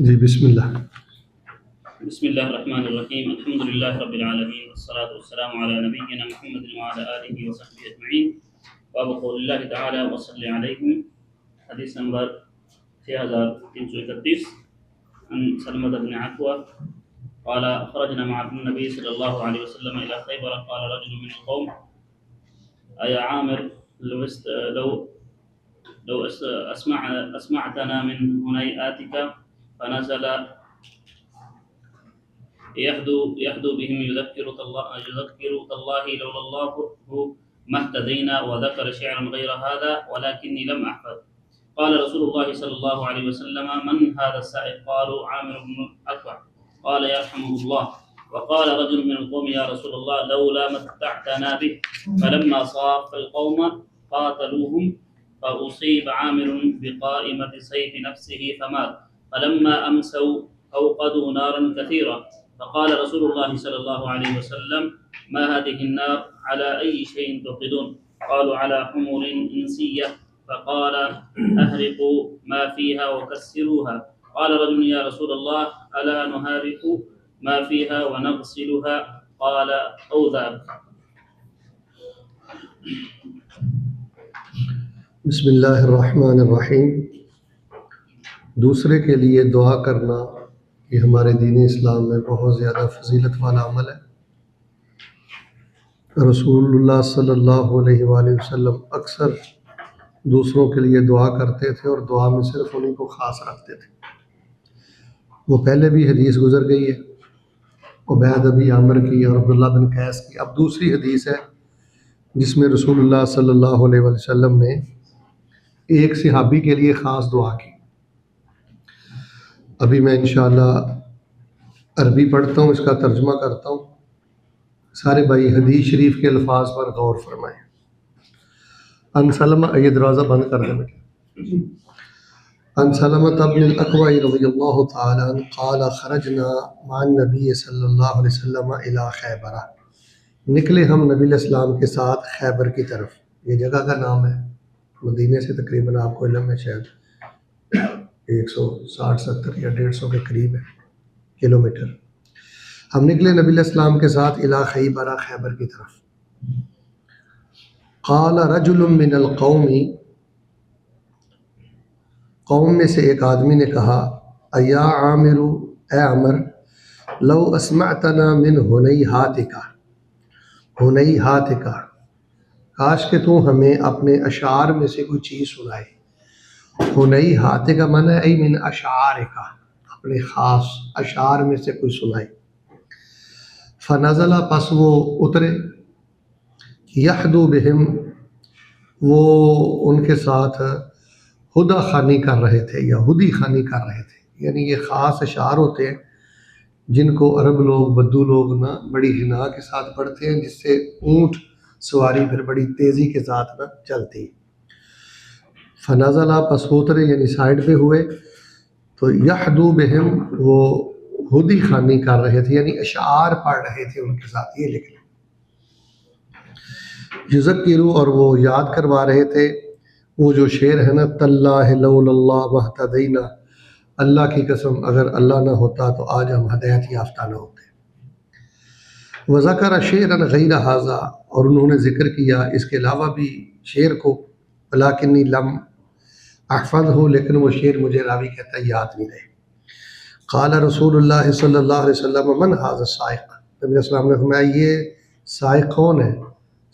جی بسم اللہ. بسم الله الرحمن الرحيم. الحمد لله رب العالمين والصلاة والسلام على نبينا محمد وعلى آله وصحبه أجمعين. وبقول الله تعالى وصلي عليكم. حديث نمبر 6331 عن سلمة بن عكوة قال خرجنا مع النبي صلى الله عليه وسلم إلى خيبر. قال رجل من القوم: أيا عامر لو أسمعتنا من هنيئاتك. فنزل يحدو بهم يذكرك الله لولا الله ما اهتدينا، وذكر شعرا غير هذا ولكني لم أحفظ. قال رسول الله صلى الله عليه وسلم: من هذا السائق؟ قالوا: عامر بن الأكوع. قال: يرحمه الله. وقال رجل من القوم: يا رسول الله لولا متعتنا به. فلما صاف القوم قاتلوهم، فأصيب عامر بقائمة سيف نفسه فمات. فلما أمسوا أوقدوا نارا كثيرة. فقال رسول الله صلى الله عليه وسلم: ما هذه النار؟ على أي شيء توقدون؟ قالوا: على حمر إنسية. فقال: أهرقوا ما فيها وكسروها. قال رجل: يا رسول الله ألا نهارق ما فيها ونغسلها؟ قال: أو ذاك. بسم اللہ الرحمن الرحیم. دوسرے کے لیے دعا کرنا یہ ہمارے دین اسلام میں بہت زیادہ فضیلت والا عمل ہے. رسول اللہ صلی اللہ علیہ وآلہ وسلم اکثر دوسروں کے لیے دعا کرتے تھے اور دعا میں صرف انہیں کو خاص رکھتے تھے. وہ پہلے بھی حدیث گزر گئی ہے عبید ابی عامر کی اور عبداللہ بن قیس کی. اب دوسری حدیث ہے جس میں رسول اللہ صلی اللہ علیہ وآلہ وسلم نے ایک صحابی کے لیے خاص دعا کی. ابھی میں انشاءاللہ عربی پڑھتا ہوں، اس کا ترجمہ کرتا ہوں. سارے بھائی حدیث شریف کے الفاظ پر غور فرمائیں. ان سلمہ، یہ دروازہ بند کر دیں بیٹے. ان سلمہ بن الاکوع رضی اللہ تعالی عنہ قال خرجنا مع النبی صلی اللہ علیہ وسلم الی خیبر. نکلے ہم نبی علیہ السلام کے ساتھ خیبر کی طرف. یہ جگہ کا نام ہے، مدینے سے تقریباً آپ کو علم ہے شاید 160-170 یا 150 کے قریب ہے کلومیٹر. ہم نکلے نبی علیہ السلام کے ساتھ الی خیبر، خیبر کی طرف. قال رجل من القوم، قوم میں سے ایک آدمی نے کہا: ایا عامر، اے عامر، لو اسمعتنا من ہنیہاتک، ہنیہاتک، کاش کہ تو ہمیں اپنے اشعار میں سے کوئی چیز سنائے. ہنیہاتک کا معنی ہے ای من اشعارک، اپنے خاص اشعار میں سے کوئی سنائے. فنزل، پس وہ اترے. یحدو بہم، وہ ان کے ساتھ ہدا خوانی کر رہے تھے یا ہدی خوانی کر رہے تھے. یعنی یہ خاص اشعار ہوتے ہیں جن کو عرب لوگ، بدو لوگ نا بڑی غنا کے ساتھ پڑھتے ہیں، جس سے اونٹ سواری پھر بڑی تیزی کے ساتھ نا چلتی. فنزل، پس اترے یعنی سائڈ پہ ہوئے. تو یحدو بہم، وہ ہدی خوانی کر رہے تھے یعنی اشعار پڑھ رہے تھے ان کے ساتھ. یہ لکھ لیں. یذکرو، اور وہ یاد کروا رہے تھے وہ جو شعر ہے نا: تاللہ لولا اللہ ما اہتدینا، اللہ کی قسم اگر اللہ نہ ہوتا تو آج ہم ہدایت یافتہ نہ ہوتے. وذکر شعرا غیر ھذا، اور انہوں نے ذکر کیا اس کے علاوہ بھی شعر کو. ولکنی لم احفظہ، لیکن وہ شعر مجھے راوی کہتا ہے یاد نہیں رہے. قال رسول اللہ صلی اللہ علیہ وسلم: من ھذا السائق؟ نبی علیہ السلام نے فرمایا یہ سائق کون ہے،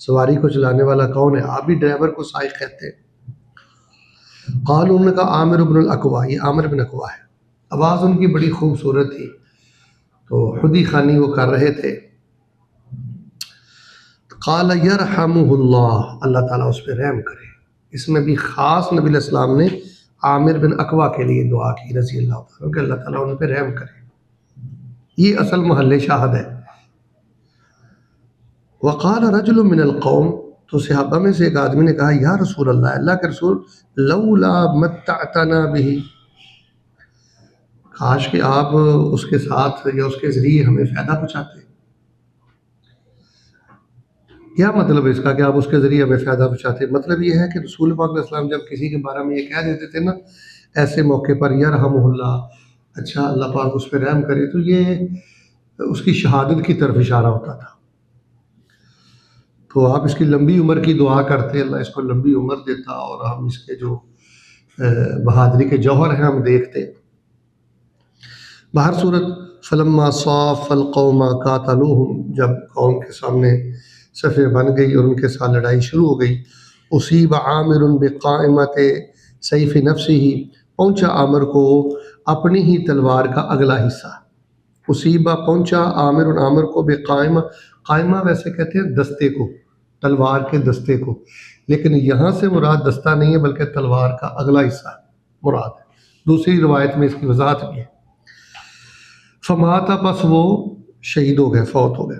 سواری کو چلانے والا کون ہے؟ آپ بھی ڈرائیور کو سائق کہتے ہیں. قال، انہوں نے کہا: عامر بن الاکوع، یہ عامر بن اکوع ہے. آواز ان کی بڑی خوبصورت تھی تو ہدی خوانی وہ کر رہے تھے. قال یرحمہ اللہ، اللہ تعالیٰ اس پہ رحم کرے. اس میں بھی خاص نبی علیہ السلام نے عامر بن اکوع کے لیے دعا کی رضی اللہ تعالیٰ کہ اللہ تعالیٰ ان پہ رحم کرے. یہ اصل محل شاہد ہے. وقال رجل من القوم، تو صحابہ میں سے ایک آدمی نے کہا: یا رسول اللہ، اللہ کے رسول، لولا متعتنا به، کاش کہ آپ اس کے ساتھ یا اس کے ذریعے ہمیں فائدہ پہنچاتے. کیا مطلب ہے اس کا کہ آپ اس کے ذریعے ہمیں فائدہ پہنچاتے؟ مطلب یہ ہے کہ رسول پاک علیہ السلام جب کسی کے بارے میں یہ کہہ دیتے تھے نا ایسے موقع پر: یرحمہ اللہ، اچھا اللہ پاک اس پہ رحم کرے، تو یہ اس کی شہادت کی طرف اشارہ ہوتا تھا. تو آپ اس کی لمبی عمر کی دعا کرتے، اللہ اس کو لمبی عمر دیتا، اور ہم اس کے جو بہادری کے جوہر ہیں ہم دیکھتے. بہر صورت فلما صاف القوم قاتلوہم، جب قوم کے سامنے صفیں بن گئی اور ان کے ساتھ لڑائی شروع ہو گئی. اصیب عامر بقائمت سیف نفسہ، پہنچا عامر کو اپنی ہی تلوار کا اگلا حصہ. اصیبہ پہنچا عامر کو بقائمہ، قائمہ ویسے کہتے ہیں دستے کو، تلوار کے دستے کو، لیکن یہاں سے مراد دستہ نہیں ہے بلکہ تلوار کا اگلا حصہ مراد ہے. دوسری روایت میں اس کی وضاحت بھی ہے. فماتا، پس وہ شہید ہو گئے، فوت ہو گئے.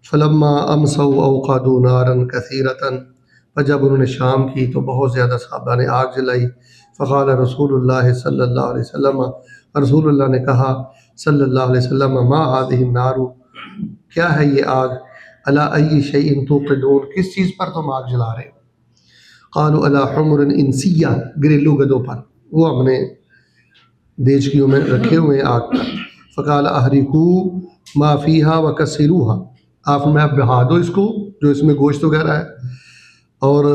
فلما امسوا اوقدوا نارا کثیرۃ، پر جب انہوں نے شام کی تو بہت زیادہ صحابہ نے آگ جلائی. فقال رسول اللہ صلی اللہ علیہ وسلم، رسول اللہ نے کہا صلی اللہ علیہ وسلم، ما هذه النار، کیا ہے یہ آگ، علی ای شیء توقدون، کس چیز پر تم آگ جلا رہے ہو. قالوا علی حمر انسیہ، گھریلو گدوں پر، وہ ہم نے دیچکیوں میں رکھے ہوئے ہیں آگ پر. فقال احرقوا ما فیہا وکسروها، آپ میں بہا دو اس کو جو اس میں گوشت وغیرہ ہے، اور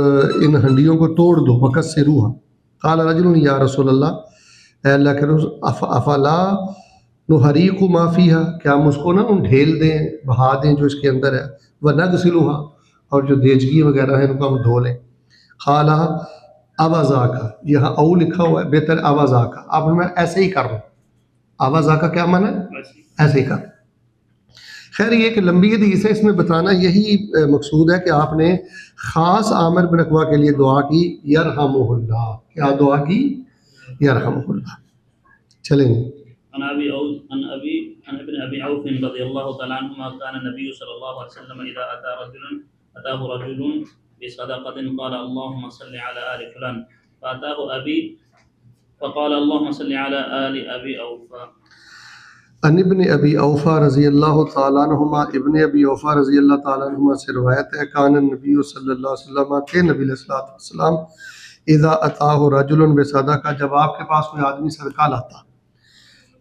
ان ہنڈیوں کو توڑ دو. وکسروها. قال رجل یا رسول اللہ، اے اللہ کے رسول، افلا نحریق ما فیہا، کیا ہم اس کو نہ ڈھیل دیں، بہا دیں جو اس کے اندر ہے. ونغسلها، اور جو دیچگی وغیرہ ہے ان کو ہم دھو لیں. قال اوازاکا، یہاں او لکھا ہوا ہے، بہتر اوازاکا، آپ میں ایسے ہی کر رہا ہوں. اوازاکا کیا معنی ہے؟ ایسے ہی کر. خیر یہ کہ لمبی حدیث ہے، اس میں بتانا یہی مقصود ہے کہ آپ نے خاص عامر بن عقبہ کے لیے دعا کی، یرحمہ اللہ. کیا دعا کی؟ یرحمہ اللہ. چلیں. عن ابن ابي عوف رضي الله تعالى عنهما كان النبي صلى الله عليه وسلم اذا اتاه رجل بصدقه قال اللهم صل على ال فلان، فاتاه ابي فقال اللهم صل على ال ابي اوفا. ان ابن ابی اوفا رضی اللہ تعالیٰ عنہما، ابن ابی اوفا رضی اللہ تعالیٰ عنہما سے روایت ہے، کان النبی صلی اللہ علیہ وسلم، کہ نبی علیہ الصلوۃ والسلام، اذا اتاہ رجل بصدقہ، جب آپ کے پاس کوئی آدمی صدقہ لاتا،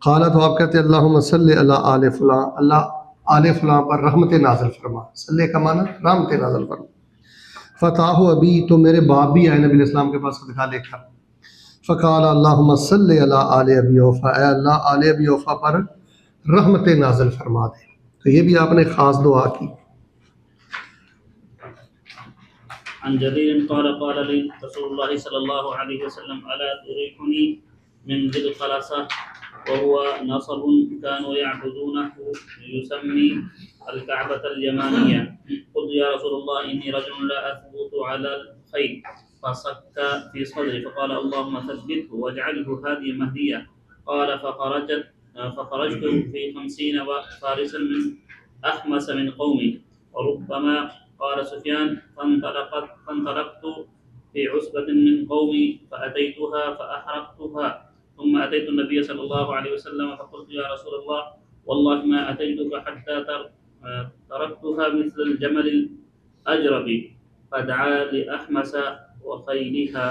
قال، تو آپ کہتے اللہم صلی علی آل فلاں، اللہ آل فلاں پر رحمت نازل فرما. صلی کا معنی رحمت نازل فرما. فتح ابی، تو میرے باپ بھی آئے نبی علیہ السلام کے پاس صدقہ لے کر. فقال اللہم صلی علی آل ابی اوفا، اے اللہ آل ابی اوفا پر رحمت نازل فرما دے. تو یہ بھی آپ نے خاص دعا کی. عن جرير قال قال لي رسول الله صلى الله عليه وسلم الا تريحني من ذي الخلصة وهو نصب كانوا يعبدونه يسمي الكعبة اليمانية. قلت يا رسول الله إني رجل لا أثبت على الخيل، فصك في صدري فقال اللهم ثبته واجعله هادي مهدية. قال فخرجت في 50 فارسا من أحمس من قومي. وربما قال سفيان فانطلقت في عصبة من قومي فأتيتها فأحرقتها، ثم أتيت النبي صلى الله عليه وسلم فقلت يا رسول الله والله ما أتيتك حتى تركتها مثل الجمل الأجرب، فدعا لأحمس وخيلها.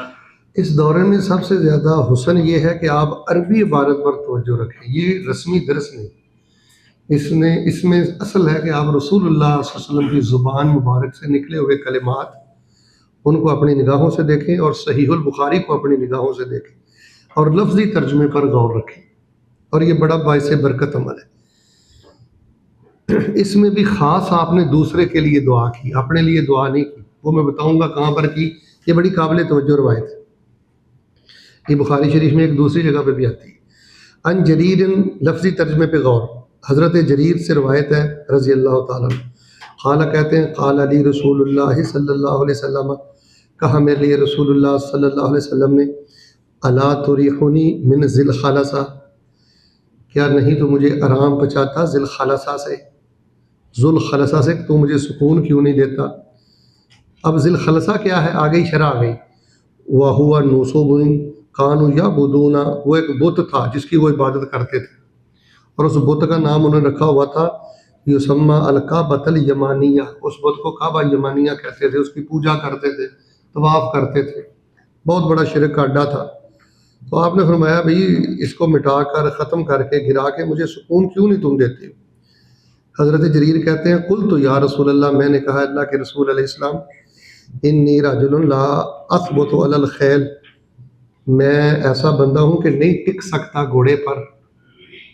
اس دورے میں سب سے زیادہ حسن یہ ہے کہ آپ عربی عبارت پر توجہ رکھیں. یہ رسمی درس نہیں، اس میں اصل ہے کہ آپ رسول اللہ صلی اللہ علیہ وسلم کی زبان مبارک سے نکلے ہوئے کلمات ان کو اپنی نگاہوں سے دیکھیں، اور صحیح البخاری کو اپنی نگاہوں سے دیکھیں، اور لفظی ترجمے پر غور رکھیں. اور یہ بڑا باعث برکت عمل ہے. اس میں بھی خاص آپ نے دوسرے کے لیے دعا کی، اپنے لیے دعا نہیں کی. وہ میں بتاؤں گا کہاں پر کی. یہ بڑی قابل توجہ روایت ہے. یہ بخاری شریف میں ایک دوسری جگہ پہ بھی آتی ہے. ان جریر، لفظی ترجمے پہ غور. حضرت جریر سے روایت ہے رضی اللہ تعالیٰ عنہ، قال کہتے ہیں قال علی رسول اللہ صلی اللہ علیہ وسلم، کہا میرے لیے رسول اللہ صلی اللہ علیہ وسلم نے، الا تریحنی من ذی الخلصہ، کیا نہیں تو مجھے آرام پہنچاتا ذی الخلصہ سے، ذو الخلصہ سے، تو مجھے سکون کیوں نہیں دیتا. اب ذی الخلصہ کیا ہے، آگے ہی شرح آ گئی. وَهُوَ نُصُبٌ كَانُوا يَعْبُدُونَ، وہ ایک بت تھا جس کی وہ عبادت کرتے تھے، اور اس بت کا نام انہوں نے رکھا ہوا تھا یسمى الکعبۃ الیمانیہ. اس بت کو کعبہ یمانیہ کہتے تھے، اس کی پوجا کرتے تھے، طواف کرتے تھے. بہت بڑا شرک کا اڈا تھا. تو آپ نے فرمایا بھئی اس کو مٹا کر ختم کر کے گرا کے مجھے سکون کیوں نہیں تم دیتے ہو؟ حضرت جریر کہتے ہیں قلت یا رسول اللہ، میں نے کہا اللہ کے رسول علیہ السلام، انی رجل لا اثبت علی الخیل، میں ایسا بندہ ہوں کہ نہیں ٹک سکتا گھوڑے پر،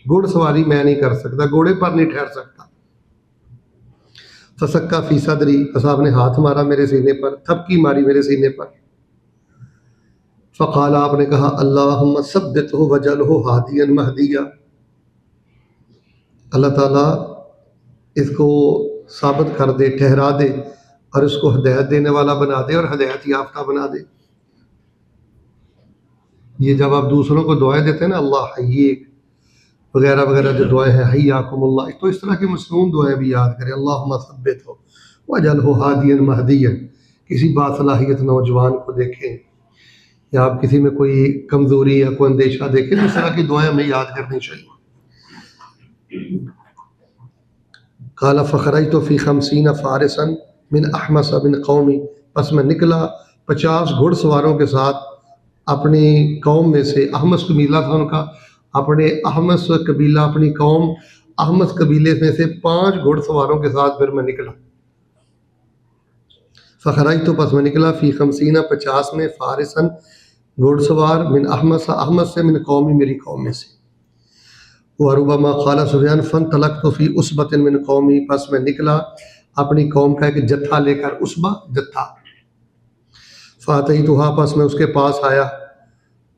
گھڑ سواری میں نہیں کر سکتا، گھوڑے پر نہیں ٹھہر سکتا۔ فسکا فی صدری، بس آپ نے ہاتھ مارا میرے سینے پر، تھپکی ماری میرے سینے پر۔ فقال، آپ نے کہا اللہم ثبتہ وجعلہ ہادیا مہدیا، اللہ تعالیٰ اس کو ثابت کر دے، ٹھہرا دے، اور اس کو ہدایت دینے والا بنا دے اور ہدایت یافتہ بنا دے۔ یہ جب آپ دوسروں کو دعائیں دیتے ہیں نا، اللہ حییک وغیرہ وغیرہ جو دعائیں ہیں، حیاکم اللہ، تو اس طرح کی مصنون دعائیں بھی یاد کریں۔ اللہم ثبتہ وجعلہ ہادیا مہدیا، کسی باصلاحیت نوجوان کو دیکھیں یا آپ کسی میں کوئی کمزوری یا کوئی اندیشہ دیکھیں، تو اس طرح کی دعائیں ہمیں یاد کرنی چاہیے۔ قال فخرجت فی 50 فارسا من احمس بن قومی، پس میں نکلا 50 گھڑ سواروں کے ساتھ اپنی قوم میں سے، احمس قبیلہ تھا ان کا، اپنے احمس قبیلہ، اپنی قوم احمس قبیلے میں سے 5 گھڑ سواروں کے ساتھ پھر میں نکلا۔ فخرجت، پس میں نکلا، فی 50 میں، فارسن گھڑ سوار، من احمس، احمس سے، من قومی میری قوم میں سے۔ وربما قال سفیان فانطلقت فی عصبۃ من قومی، پس میں نکلا اپنی قوم کا ایک جتھا لے کر، عصبہ جتھا۔ فاتیتها، پس میں اس کے پاس آیا،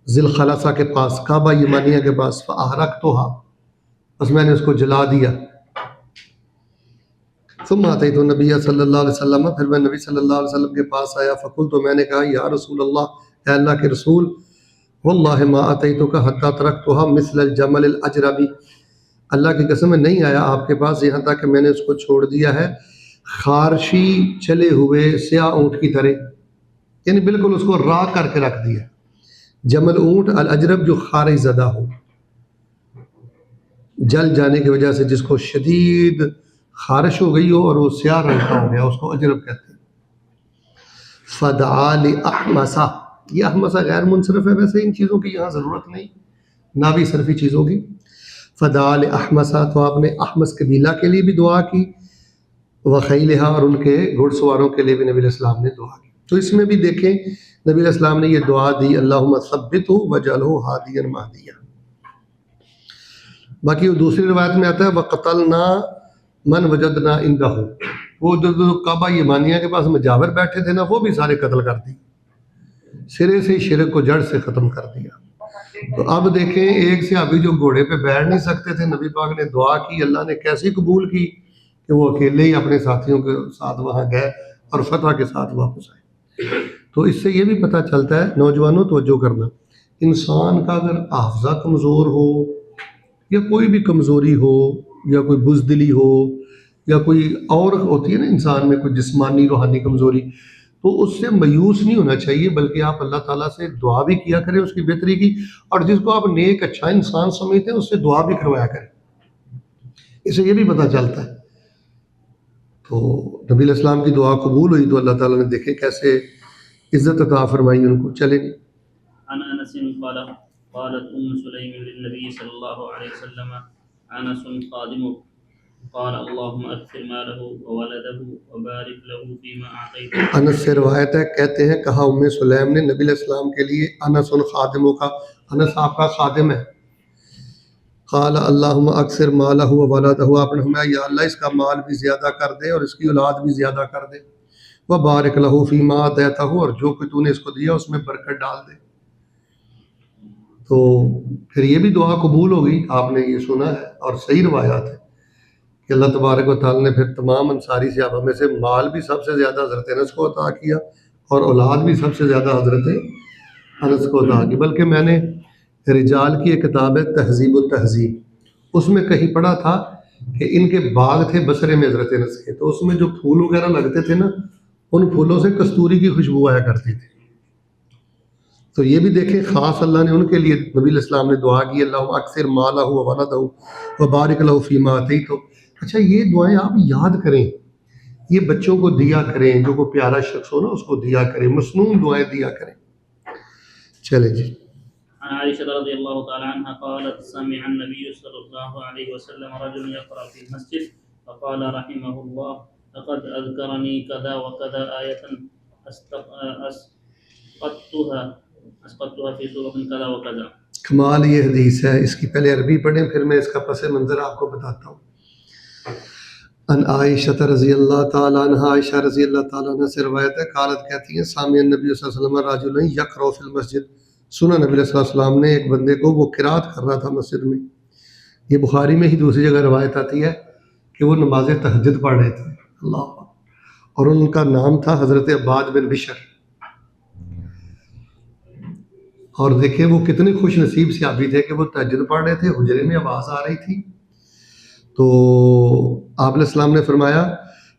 ذی الخلصہ کے پاس، کعبہ یمانیہ کے پاس، فاحرقتها، پس میں نے اس کو جلا دیا۔ ثم اتیت النبی صلی اللہ علیہ وسلم، پھر میں نبی صلی اللہ علیہ وسلم کے پاس آیا، فقلت، تو میں نے کہا یا رسول اللہ، اے اللہ کے رسول، واللہ ما اتیتک حتی ترکتها مثل الجمل الاجربی، اللہ کی قسم میں نہیں آیا آپ کے پاس یہاں تک کہ میں نے اس کو چھوڑ دیا ہے خارشی چلے ہوئے سیاہ اونٹ کی طرح، یعنی بالکل اس کو راہ کر کے رکھ دیا۔ جمل اونٹ، الاجرب جو خارش زدہ ہو، جل جانے کی وجہ سے جس کو شدید خارش ہو گئی ہو اور وہ سیاہ رنگ کا ہو گیا، اس کو اجرب کہتے ہیں۔ فدعا لاحمسہ، یہ احمسہ غیر منصرف ہے، ویسے ان چیزوں کی یہاں ضرورت نہیں، نہ بھی صرفی چیزوں کی۔ فدعا لاحمسہ، تو آپ نے احمس قبیلہ کے لیے بھی دعا کی، وخیلہا، اور ان کے گھڑ سواروں کے لیے بھی نبی علیہ السلام نے دعا کی۔ تو اس میں بھی دیکھیں نبی علیہ السلام نے یہ دعا دی، اللہم ثبتہ وجعلہ ہادیا مہدیا۔ باقی وہ دوسری روایت میں آتا ہے وقتلنا من وجدنا عندہ، وہ جو کعبہ یمانیہ کے پاس مجاور بیٹھے تھے نا، وہ بھی سارے قتل کر دی، سرے سے شرک کو جڑ سے ختم کر دیا۔ تو اب دیکھیں ایک صحابی جو گھوڑے پہ بیٹھ نہیں سکتے تھے، نبی پاک نے دعا کی، اللہ نے کیسی قبول کی کہ وہ اکیلے ہی اپنے ساتھیوں کے ساتھ وہاں گئے اور فتح کے ساتھ واپس آئے۔ تو اس سے یہ بھی پتہ چلتا ہے، نوجوانوں توجہ کرنا، انسان کا اگر حافظہ کمزور ہو یا کوئی بھی کمزوری ہو یا کوئی بزدلی ہو یا کوئی اور ہوتی ہے نا انسان میں کوئی جسمانی روحانی کمزوری، تو اس سے مایوس نہیں ہونا چاہیے، بلکہ آپ اللہ تعالیٰ سے دعا بھی کیا کریں اس کی بہتری کی، اور جس کو آپ نیک اچھا انسان سمجھتے ہیں اس سے دعا بھی کروایا کریں، اس سے یہ بھی پتہ چلتا ہے۔ تو نبی علیہ السلام کی دعا قبول ہوئی تو اللہ تعالیٰ نے دیکھے کیسے عزت عطا فرمائی ان کو۔ چلیں جی۔ عن انس قال قالت ام سليم للنبي صلى الله عليه وسلم انس خادمك قال اللهم اكثر ماله وولده وبارك له فيما اعطيته۔ انس سے روایت ہے، کہتے ہیں کہا ام سلیم نے نبی علیہ السلام کے لیے، انس خادموں کا، انس آپ کا خادم ہے، قال اللہم اکثر مالہ وولدہ، آپ نے فرمایا یا اللہ اس کا مال بھی زیادہ کر دے اور اس کی اولاد بھی زیادہ کر دے، وبارک لہ فیما آتیتہ، اور جو کہ تو نے اس کو دیا اس میں برکت ڈال دے۔ تو پھر یہ بھی دعا قبول ہوگی، آپ نے یہ سنا ہے اور صحیح روایات ہے کہ اللہ تبارک و تعالیٰ نے پھر تمام انصاری صحابہ میں سے مال بھی سب سے زیادہ حضرت انس کو عطا کیا اور اولاد بھی سب سے زیادہ حضرت انس کو عطا کی۔ بلکہ میں نے رجال کی ایک کتاب ہے تہذیب التہذیب، اس میں کہیں پڑھا تھا کہ ان کے باغ تھے بصرے میں حضرت انس کے، تو اس میں جو پھول وغیرہ لگتے تھے نا، ان پھولوں سے کستوری کی خوشبو آیا کرتی تھی۔ تو یہ بھی دیکھیں خاص اللہ نے ان کے لیے نبی علیہ السلام نے دعا کی، اللہم اکثر مالہ وولدہ وبارک لہ فیما آتیتہ۔ اچھا یہ دعائیں آپ یاد کریں، یہ بچوں کو دیا کریں، جو کوئی پیارا شخص ہو نا اس کو دیا کریں، مسنون دعائیں دیا کریں۔ چلیں جی۔ عن عائشة رضي الله تعالى عنها قالت سمع النبي صلى الله عليه وسلم رجل يقرأ في المسجد فقال رحمه الله لقد أذكرني كذا وكذا آية أسقطتها في سورة كذا وكذا. کمال یہ حدیث ہے، اس کی پہلے عربی پڑھیں پھر میں اس کا پس منظر آپ کو بتاتا ہوں. ان عائشہ رضی اللہ تعالیٰ عنہ، عائشہ رضی اللہ تعالیٰ عنہ سے روایت ہے، قالت کہتی ہیں سامع النبی صلی اللہ علیہ وسلم رجل یقرأ فی المسجد، سنا نبی صلی اللہ علیہ وسلم نے ایک بندے کو، وہ قرات کر رہا تھا مسجد میں. یہ بخاری میں ہی دوسری جگہ روایت آتی ہے کہ وہ نماز تہجد پڑھ رہے تھے. اللہ، اور ان کا نام تھا حضرت عباد بن بشر. اور دیکھیں وہ کتنے خوش نصیب صحابی تھے کہ وہ تہجد پڑھ رہے تھے، حجرے میں آواز آ رہی تھی تو آپ علیہ السلام نے فرمایا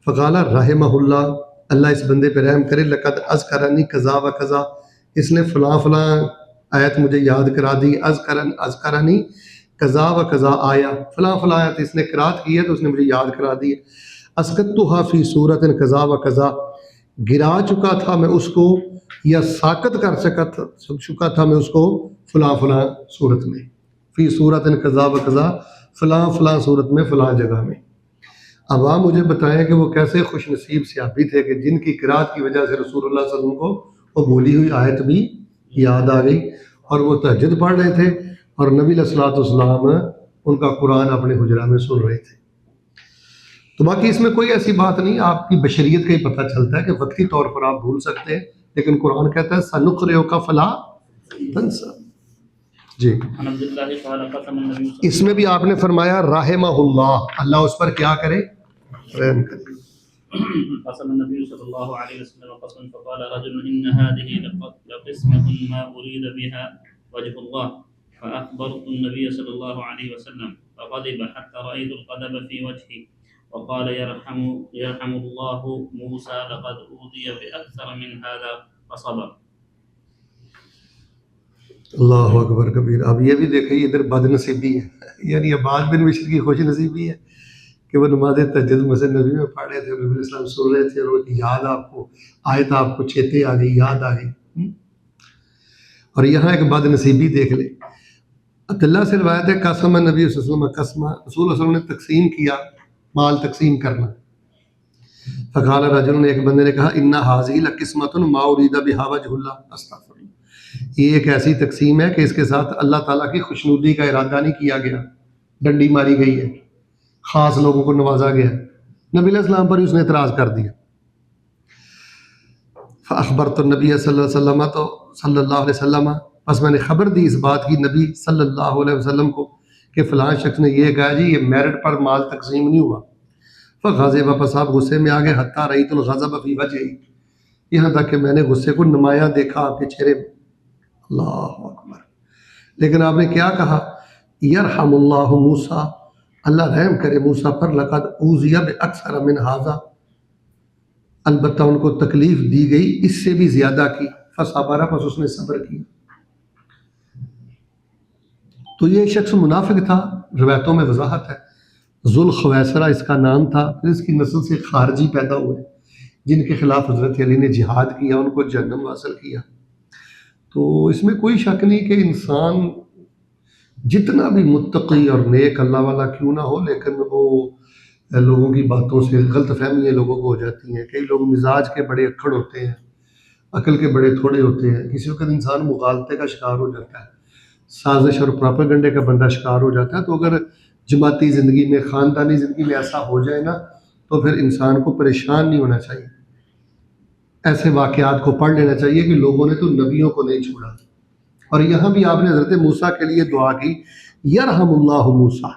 فقال رحمہ اللہ، اللہ اس بندے پہ رحم کرے، لقد اذکرنی قضا و قضا، اس نے فلاں فلاں آیت مجھے یاد کرا دی. اذکرنی قضا و قضا آیا، فلاں فلاں آیت اس نے قرات کی ہے تو اس نے مجھے یاد کرا دی. اسقطتھا فی صورت قضا و قضا، گرا چکا تھا میں اس کو یا ساکت کر چکا تھا میں اس کو فلاں فلاں صورت میں، فی صورت قضا و قضا، فلاں فلاں صورت میں فلاں جگہ میں. اب آپ مجھے بتائیں کہ وہ کیسے خوش نصیب صحابی تھے کہ جن کی قرات کی وجہ سے رسول اللہ صلی اللہ علیہ وسلم کو وہ بولی ہوئی آیت بھی یاد آ گئی اور وہ تہجد پڑھ رہے تھے اور نبی علیہ الصلوۃ والسلام ان کا قرآن اپنے حجرہ میں سن رہے تھے. تو باقی اس میں کوئی ایسی بات نہیں، آپ کی بشریت کا ہی پتہ چلتا ہے کہ وقتی طور پر آپ بھول سکتے ہیں، لیکن قرآن کہتا ہے سنقرئک فلا تنسى. جی عن عبد الله قال قسم النبي اس میں بھی آپ نے فرمایا رحمہ اللہ، اللہ اس پر کیا کرے، رحم کرے. قسم النبي صلى الله عليه وسلم قسما فقال رجل إن هذه لقسمة ما أريد بها وجه الله فأخبرت النبي صلى الله عليه وسلم فغضب حتى رأيت الغضب في وجهه وقال يرحم الله موسى لقد أوذي بأكثر من هذا فصبر. اللہ اکبر کبیر. اب یہ بھی دیکھیں ادھر بد نصیبی ہے، یعنی عباد بن بشر کی خوش نصیبی ہے کہ وہ نماز تہجد مسجد نبی میں پڑھ رہے تھے، نبی علیہ السلام سن رہے تھے اور ان کی یاد آپ کو آیت آپ کو چیتے آ گئی، یاد آ گئی. اور یہاں ایک بد نصیبی دیکھ لیں. عبداللہ سے روایت ہے قسم نبی صلی اللہ علیہ وسلم، قسم رسول اللہ صلی اللہ علیہ وسلم نے تقسیم کیا، مال تقسیم کرنا. فقال رجل نے، ایک بندے نے کہا ان ھذہ لقسمۃ ما ارید بھا وجہ اللہ، استغفر اللہ، یہ ایک ایسی تقسیم ہے کہ اس کے ساتھ اللہ تعالیٰ کی خوشنودی کا ارادہ نہیں کیا گیا، ڈنڈی ماری گئی ہے، خاص لوگوں کو نوازا گیا. نبی علیہ السلام پر اس نے اعتراض کر دیا. فاخبرت النبی صلی اللہ علیہ وسلم، بس میں نے خبر دی اس بات کی نبی صلی اللہ علیہ وسلم کو کہ فلاں شخص نے یہ کہا جی یہ میرٹ پر مال تقسیم نہیں ہوا. فغضب، پس آپ غصے میں آگے، حتی رأیت الغضب فی وجہہ، یہاں تک کہ میں نے غصے کو نمایاں دیکھا آپ کے چہرے میں. اللہ اکبر. لیکن آپ نے کیا کہا، یرحم اللہ موسیٰ، اللہ رحم کرے موسیٰ پر، لقد اوذی باکثر من ھذا، البتہ ان کو تکلیف دی گئی اس سے بھی زیادہ کی. فصبر، پس اس نے صبر کیا. تو یہ شخص منافق تھا، روایتوں میں وضاحت ہے. ذوالخویسرہ اس کا نام تھا. پھر اس کی نسل سے خارجی پیدا ہوئے جن کے خلاف حضرت علی نے جہاد کیا، ان کو جہنم حاصل کیا. تو اس میں کوئی شک نہیں کہ انسان جتنا بھی متقی اور نیک اللہ والا کیوں نہ ہو، لیکن وہ لوگوں کی باتوں سے غلط فہمیاں لوگوں کو ہو جاتی ہیں. کئی لوگ مزاج کے بڑے اکھڑ ہوتے ہیں، عقل کے بڑے تھوڑے ہوتے ہیں. کسی وقت انسان مغالطے کا شکار ہو جاتا ہے، سازش اور پراپیگنڈے کا بندہ شکار ہو جاتا ہے. تو اگر جماعتی زندگی میں، خاندانی زندگی میں ایسا ہو جائے نا، تو پھر انسان کو پریشان نہیں ہونا چاہیے. ایسے واقعات کو پڑھ لینا چاہیے کہ لوگوں نے تو نبیوں کو نہیں چھوڑا. اور یہاں بھی آپ نے حضرت موسیٰ کے لیے دعا کی، یرحم اللہ موسیٰ.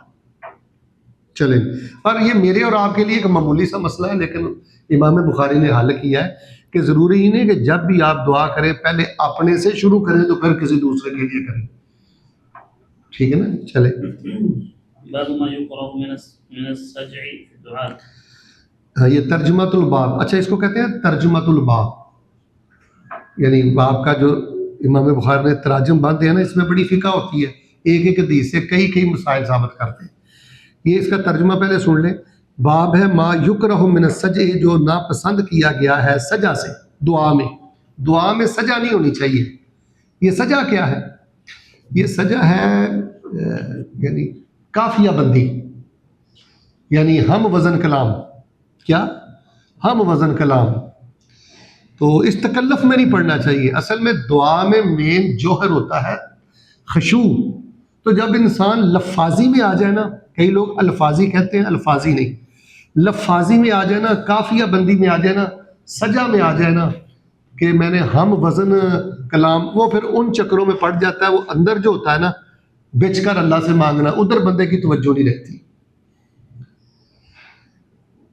چلیں، اور یہ میرے اور آپ کے لیے ایک معمولی سا مسئلہ ہے، لیکن امام بخاری نے حل کیا ہے کہ ضروری ہی نہیں کہ جب بھی آپ دعا کریں پہلے اپنے سے شروع کریں تو پھر کسی دوسرے کے لیے کریں. ٹھیک ہے نا؟ چلیں. باب ما يقرأ من السجع في الدعاء. یہ ترجمۃ الباب، اچھا اس کو کہتے ہیں ترجمۃ الباب، یعنی باب کا جو امام بخاری نے تراجم باندھے ہیں نا، اس میں بڑی فقہ ہوتی ہے، ایک ایک حدیث سے کئی مسائل ثابت کرتے ہیں. یہ اس کا ترجمہ پہلے سن لیں. باب ہے ما یکرہ من السجع، جو ناپسند کیا گیا ہے سجا سے، دعا میں سجا نہیں ہونی چاہیے. یہ سجا کیا ہے؟ یہ سجا ہے یعنی کافیہ بندی، یعنی ہم وزن کلام. کیا؟ ہم وزن کلام. تو اس تکلف میں نہیں پڑھنا چاہیے. اصل میں دعا میں مین جوہر ہوتا ہے خشوع. تو جب انسان لفاظی میں آ جائے نا، کئی لوگ الفاظی کہتے ہیں، الفاظی نہیں، لفاظی میں آ جائے نا، کافیہ بندی میں آ جائے نا، سجا میں آ جائے نا کہ میں نے ہم وزن کلام، وہ پھر ان چکروں میں پڑ جاتا ہے. وہ اندر جو ہوتا ہے نا بچ کر اللہ سے مانگنا، ادھر بندے کی توجہ نہیں رہتی.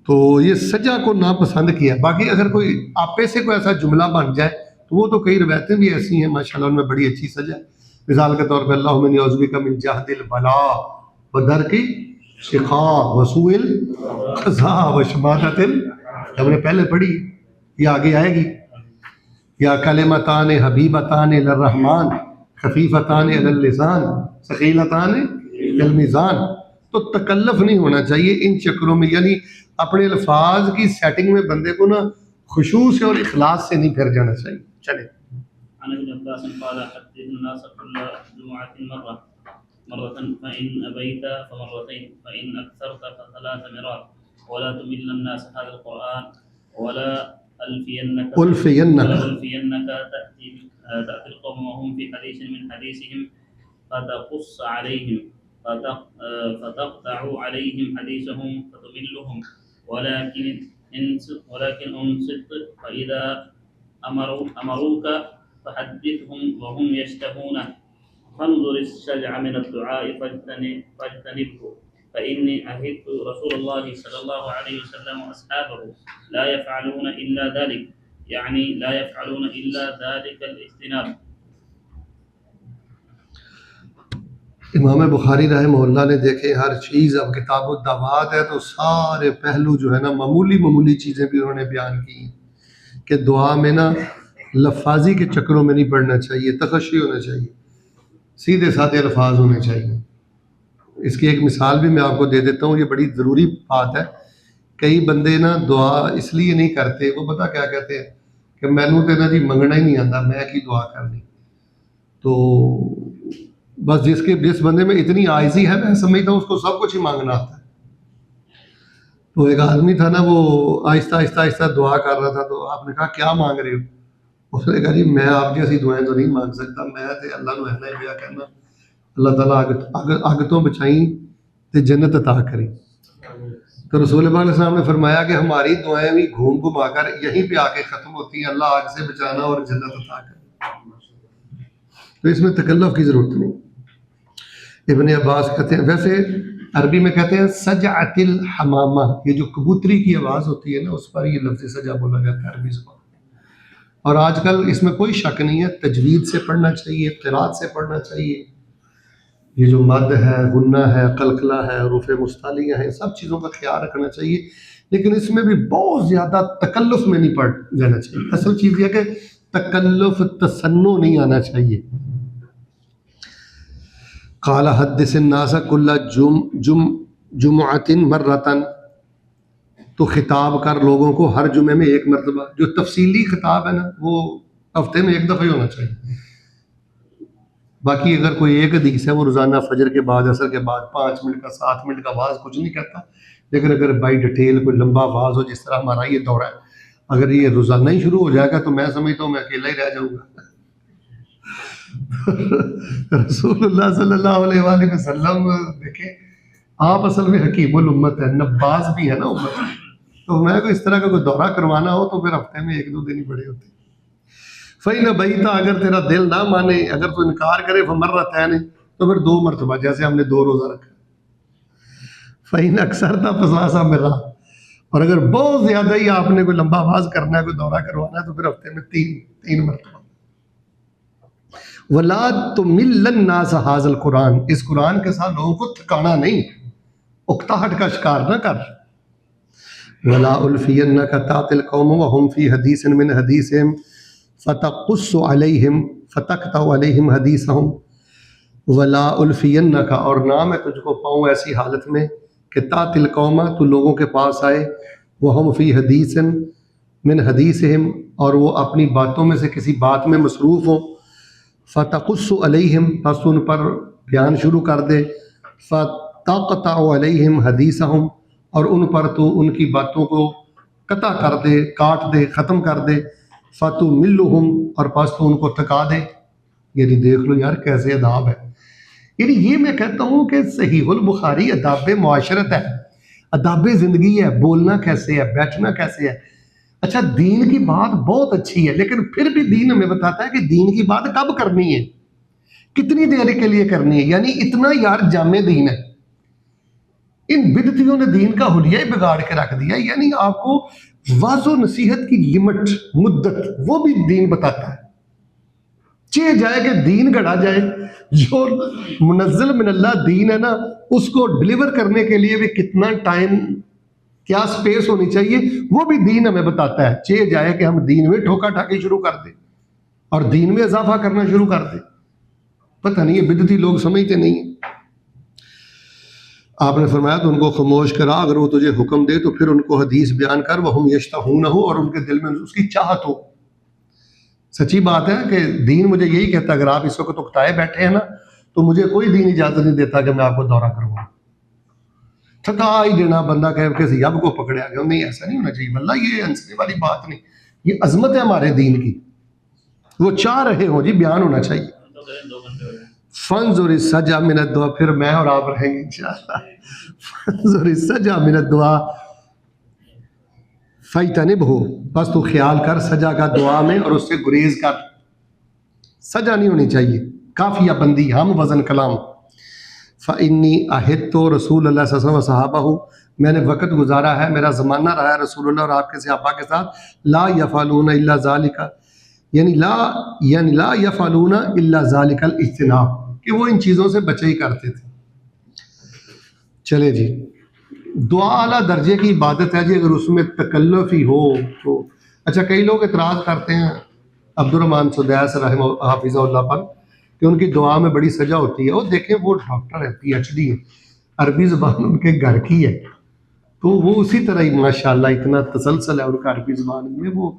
تو یہ سجا کو ناپسند کیا. باقی اگر کوئی آپے سے کوئی ایسا جملہ بن جائے تو وہ تو کئی روایتیں بھی ایسی ہیں ماشاءاللہ، ان میں بڑی اچھی سجا ہے. مثال کے طور پہ اللہم انی اعوذ بک من جہد البلاء ودرک الشقاء وسوء القضاء وشماتۃ ہم نے پہلے پڑھی، یہ آگے آئے گی. یا کلمتان حبیبتان للرحمن خفیفتان علی اللسان ثقیلتان فی المیزان. تو تکلف نہیں ہونا چاہیے ان چکروں میں، یعنی اپنے الفاظ کی سیٹنگ میں بندے کو نا خشوع سے اور اخلاص سے نہیں پھر جانا چاہیے. چلے. عن ابن عباس قال حدث الناس كل جمعة مرة فإن أبيت فمرتين فإن أكثرت فثلاث مرات ولا تمل الناس هذا القرآن ولا ألفينك تأتي القوم وهم في حديث من حديثهم فتقص عليهم فتقطع عليهم حديثهم فتملهم ولكن أنصت فإذا أمروك فحدثهم وهم يشتهونه فانظر الشجع من الدعاء فاجتنبه فإني أهدت رسول الله صلى الله عليه وسلم وأصحابه لا يفعلون إلا ذلك، يعني لا يفعلون إلا ذلك الاجتناب. امام بخاری رحمہ اللہ نے دیکھے ہر چیز، اب کتاب الدعوات ہے تو سارے پہلو جو ہے نا معمولی چیزیں بھی انہوں نے بیان کی کہ دعا میں نا لفاظی کے چکروں میں نہیں پڑھنا چاہیے، تخشی ہونا چاہیے، سیدھے سادھے الفاظ ہونے چاہیے. اس کی ایک مثال بھی میں آپ کو دے دیتا ہوں، یہ بڑی ضروری بات ہے. کئی بندے نا دعا اس لیے نہیں کرتے، وہ پتہ کیا کہتے ہیں کہ مینوں تے نا جی منگنا ہی نہیں آتا، میں کی دعا کرنی. تو بس جس بندے میں اتنی عاجزی ہے، میں سمجھتا ہوں اس کو سب کچھ ہی مانگنا آتا ہے. تو ایک آدمی تھا نا، وہ آہستہ دعا کر رہا تھا، تو آپ نے کہا کیا مانگ رہے ہو؟ اس نے کہا جی میں آپ جیسی دعائیں تو نہیں مانگ سکتا، میں تے اللہ نو اینا ہی پیا کہنا اللہ تعالیٰ اگ تو بچائیں تے جنت عطا کریں. تو رسول پاک علیہ السلام نے فرمایا کہ ہماری دعائیں بھی گھوم گھما کر یہیں پہ آ کے ختم ہوتی ہیں، اللہ آگ سے بچانا اور جنت عطا کریں. تو اس میں تکلف کی ضرورت نہیں. ابن عباس کہتے ہیں، ویسے عربی میں کہتے ہیں سجعت الحمامہ، یہ جو کبوتری کی آواز ہوتی ہے نا اس پر یہ لفظ سجا بولا جاتا ہے عربی زبان. اور آج کل اس میں کوئی شک نہیں ہے، تجوید سے پڑھنا چاہیے، قرات سے پڑھنا چاہیے. یہ جو مد ہے، غنہ ہے، قلقلہ ہے، حروف مستعلیہ ہیں، سب چیزوں کا خیال رکھنا چاہیے، لیکن اس میں بھی بہت زیادہ تکلف میں نہیں پڑ جانا چاہیے. اصل چیز یہ کہ تکلف تصنع نہیں آنا چاہیے. قال حدث الناس كل جمعۃ مرۃ، تو خطاب کر لوگوں کو ہر جمعے میں ایک مرتبہ. جو تفصیلی خطاب ہے نا وہ ہفتے میں ایک دفعہ ہی ہونا چاہیے. باقی اگر کوئی ایک حدیث ہے وہ روزانہ فجر کے بعد، عصر کے بعد 5 منٹ کا 7 منٹ کا واعظ کچھ نہیں کہتا، لیکن اگر بائی ڈیٹیل کوئی لمبا واعظ ہو جس طرح ہمارا یہ دورہ ہے، اگر یہ روزانہ ہی شروع ہو جائے گا تو میں سمجھتا ہوں میں اکیلا ہی رہ جاؤں گا. رسول اللہ صلی اللہ علیہ وآلہ وسلم دیکھیں آپ اصل میں حکیم الامت ہے، نباز بھی ہے نا امت. تو میں کو اس طرح کا کوئی دورہ کروانا ہو تو پھر ہفتے میں 1-2 دن ہی بڑے ہوتے. فَإِنَ بَيْتَ، اگر تیرا دل نہ مانے، اگر تو انکار کرے، فَمَرَّتَيْنِ، تو پھر 2 مرتبہ، جیسے ہم نے 2 روزہ رکھا. فَإِنَ أَكْثَرْتَ فَثَلَاثَ مِرَّاتٍ، اور اگر بہت زیادہ ہی آپ نے کوئی لمبا آواز کرنا ہے، کوئی دورہ کروانا ہے، تو پھر ہفتے میں 3 مرتبہ. وَلَا تُمِلَّ النَّاسَ هَذَا الْقُرْآنِ، اس قرآن کے ساتھ لوگوں کو تھکانا نہیں، اکتاہٹ کا شکار نہ کر. وَلَا أُلْفِيَنَّكَ تَأْتِي الْقَوْمَ وَهُمْ فِي حَدِيثٍ مِّنْ حَدِيثِهِمْ فَتَقُصُّ عَلَيْهِمْ فَتَقْطَعُ عَلَيْهِمْ حَدِيثَهُمْ. وَلَا أُلْفِيَنَّكَ، اور نہ میں تجھ کو پاؤں ایسی حالت میں کہ تَأْتِي الْقَوْمَ، تو لوگوں کے پاس آئے، وَهُمْ فِي حَدِيثٍ مِّنْ حَدِيثِهِمْ، اور وہ اپنی باتوں میں سے کسی بات میں مصروف ہوں، فتقص علیہم، پس ان پر بیان شروع کر دے، فتقطع علیہم حدیثہم، اور ان پر تو ان کی باتوں کو قطع کر دے، کاٹ دے، ختم کر دے، فتملہم، اور پس تو ان کو تھکا دے۔ یعنی دیکھ لو یار کیسے آداب ہے، یعنی یہ میں کہتا ہوں کہ صحیح البخاری آداب معاشرت ہے، آداب زندگی ہے، بولنا کیسے ہے، بیٹھنا کیسے ہے۔ اچھا دین کی بات بہت اچھی ہے، لیکن پھر بھی دین ہمیں بتاتا ہے کہ دین کی بات کب کرنی ہے، کتنی دیر کے لیے کرنی ہے، یعنی اتنا یار جامع دین ہے۔ ان بدعتیوں نے دین کا حلیہ ہی بگاڑ کے رکھ دیا، یعنی آپ کو واضح و نصیحت کی لمٹ، مدت، وہ بھی دین بتاتا ہے۔ چاہے جائے کہ دین گھڑا جائے، جو منزل من اللہ دین ہے نا، اس کو ڈلیور کرنے کے لیے بھی کتنا ٹائم، کیا سپیس ہونی چاہیے، وہ بھی دین ہمیں بتاتا ہے۔ چاہے جائے کہ ہم دین میں ٹھوکا ٹھاکی شروع کر دیں اور دین میں اضافہ کرنا شروع کر دیں۔ پتہ نہیں ہے بدعتی لوگ سمجھتے نہیں ہیں۔ آپ نے فرمایا تو ان کو خاموش کرا، اگر وہ تجھے حکم دے تو پھر ان کو حدیث بیان کر، وہم یشتہونہ، اور ان کے دل میں اس کی چاہت ہو۔ سچی بات ہے کہ دین مجھے یہی کہتا ہے، اگر آپ اس وقت اکتائے بیٹھے ہیں نا تو مجھے کوئی دین اجازت نہیں دیتا کہ میں آپ کو دورہ کروں، تھکا ہی دینا بندہ کہ کسی اب کو پکڑیا گیا، نہیں ایسا نہیں ہونا چاہیے۔ واللہ یہ ہنسنے والی بات نہیں، یہ عظمت ہے ہمارے دین کی۔ وہ چاہ رہے ہوں جی بیان ہونا چاہیے۔ فانظر السجع من الدعا، پھر میں اور آپ رہیں گے انشاءاللہ۔ فانظر السجع من الدعا فیتنبہ، بس تو خیال کر سجا کا دعا میں اور اس سے گریز کر۔ سجا نہیں ہونی چاہیے، کافیہ بندی، ہم وزن کلام۔ فإنی عہدت رسول اللہ صلی اللہ علیہ وسلم صحابہ، میں نے وقت گزارا ہے، میرا زمانہ رہا ہے رسول اللہ اور آپ کے صحابہ کے ساتھ، لا یفعلون الا ذالک، یعنی لا یفعلون الا ذالک الاجتناب، کہ وہ ان چیزوں سے بچے ہی کرتے تھے۔ چلے جی، دعا اعلیٰ درجے کی عبادت ہے جی، اگر اس میں تکلف ہی ہو تو۔ اچھا کئی لوگ اعتراض کرتے ہیں عبد الرحمن سدیس رحمہ حافظہ اللہ پر کہ ان کی دعا میں بڑی سجا ہوتی ہے۔ وہ دیکھیں وہ ڈاکٹر ہے، پی ایچ ڈی ہے، عربی زبان ان کے گھر کی ہے، تو وہ اسی طرح ہی ماشاءاللہ اتنا تسلسل ہے ان کا عربی زبان میں، وہ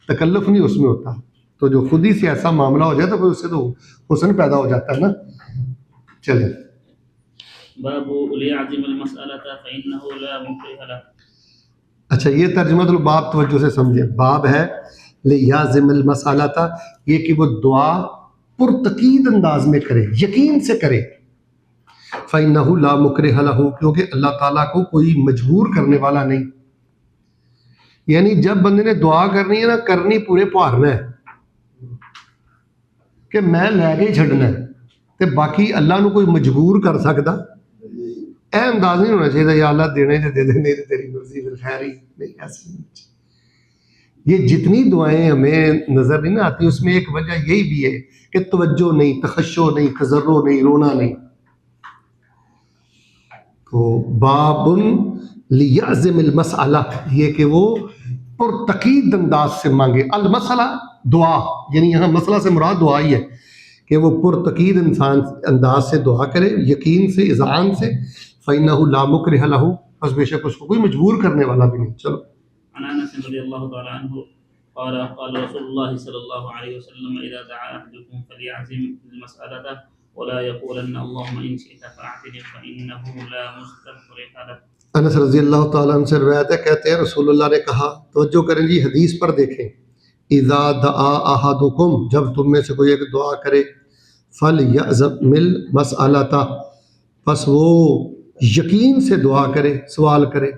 تکلف نہیں اس میں ہوتا۔ تو جو خود ہی سے ایسا معاملہ ہو جائے تو پھر اس سے تو حسن پیدا ہو جاتا ہے نا۔ چلیں باب لیعظم المسألة فإنه لا مکرہ لہ۔ اچھا یہ ترجمہ الباب توجہ سے سمجھیں، باب ہے لیعظم المسألة، یہ کہ وہ دعا پرتقید انداز میں کرے، یقین سے کرے۔ فإنه لا مکرہ لہ، کیونکہ اللہ تعالیٰ کو کوئی مجبور کرنے والا نہیں۔ یعنی جب بندے نے دعا کرنی ہے نا، کرنی پورے پہارنا ہے کہ میں لے کے چھڑنا ہے، تے باقی اللہ نو کوئی مجبور کر سکتا اے انداز نہیں ہونا چاہیے یا اللہ دینے دے دے، نہیں تو تیری مرضی، پھر خیر ہی نہیں، ایسے نہیں۔ یہ جتنی دعائیں ہمیں نظر نہیں آتی اس میں ایک وجہ یہی بھی ہے کہ توجہ نہیں، تخشع نہیں، تضرع نہیں، رونا نہیں۔ تو باب لیعظم المسئلہ، یہ کہ وہ پرتقید انداز سے مانگے۔ المسئلہ دعا، یعنی یہاں مسئلہ سے مراد دعا ہی ہے کہ وہ پرتقید انداز سے دعا کرے، یقین سے، اذعان سے۔ فإنہ لا مکرہ لہ، بس بے شک اس کو کوئی مجبور کرنے والا بھی نہیں۔ چلو عن انس رضی اللہ تعالی عنہ قال قال رسول اللہ صلی اللہ علیہ وسلم اذا دعا احدکم فلیعزم المسألة ولا يقولن اللهم ان شئت فاعتني فانه لا مستكره له۔ انس رضی اللہ تعالیٰ عنہ سے روایت ہے، کہتے ہیں رسول اللہ نے کہا، توجہ کریں جی حدیث پر دیکھیں، اذا دعا احدکم، جب تم میں سے کوئی ایک دعا کرے، فلیعزم المسألة، بس وہ یقین سے دعا کرے، سوال کرے،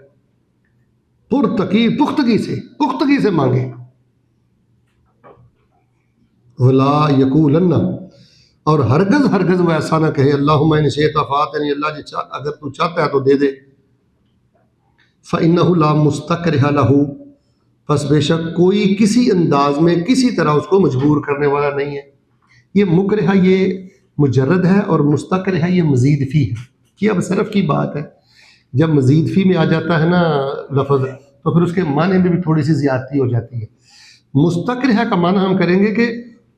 پختگی سے مانگے۔ ولا یقولن، اور ہرگز وہ ایسا نہ کہے اللہم ان شئت فاعطنی، اللہ جی اگر تو چاہتا ہے تو دے دے۔ فإنہ لا مستکرہ لہ، پس بے شک کوئی کسی انداز میں کسی طرح اس کو مجبور کرنے والا نہیں ہے۔ یہ مکرہ یہ مجرد ہے اور مستکرہ یہ مزید فی ہے۔ یہ اب صرف کی بات ہے، جب مزید فی میں آ جاتا ہے نا لفظ تو پھر اس کے معنی میں بھی تھوڑی سی زیادتی ہو جاتی ہے۔ مستکرہ کا معنی ہم کریں گے کہ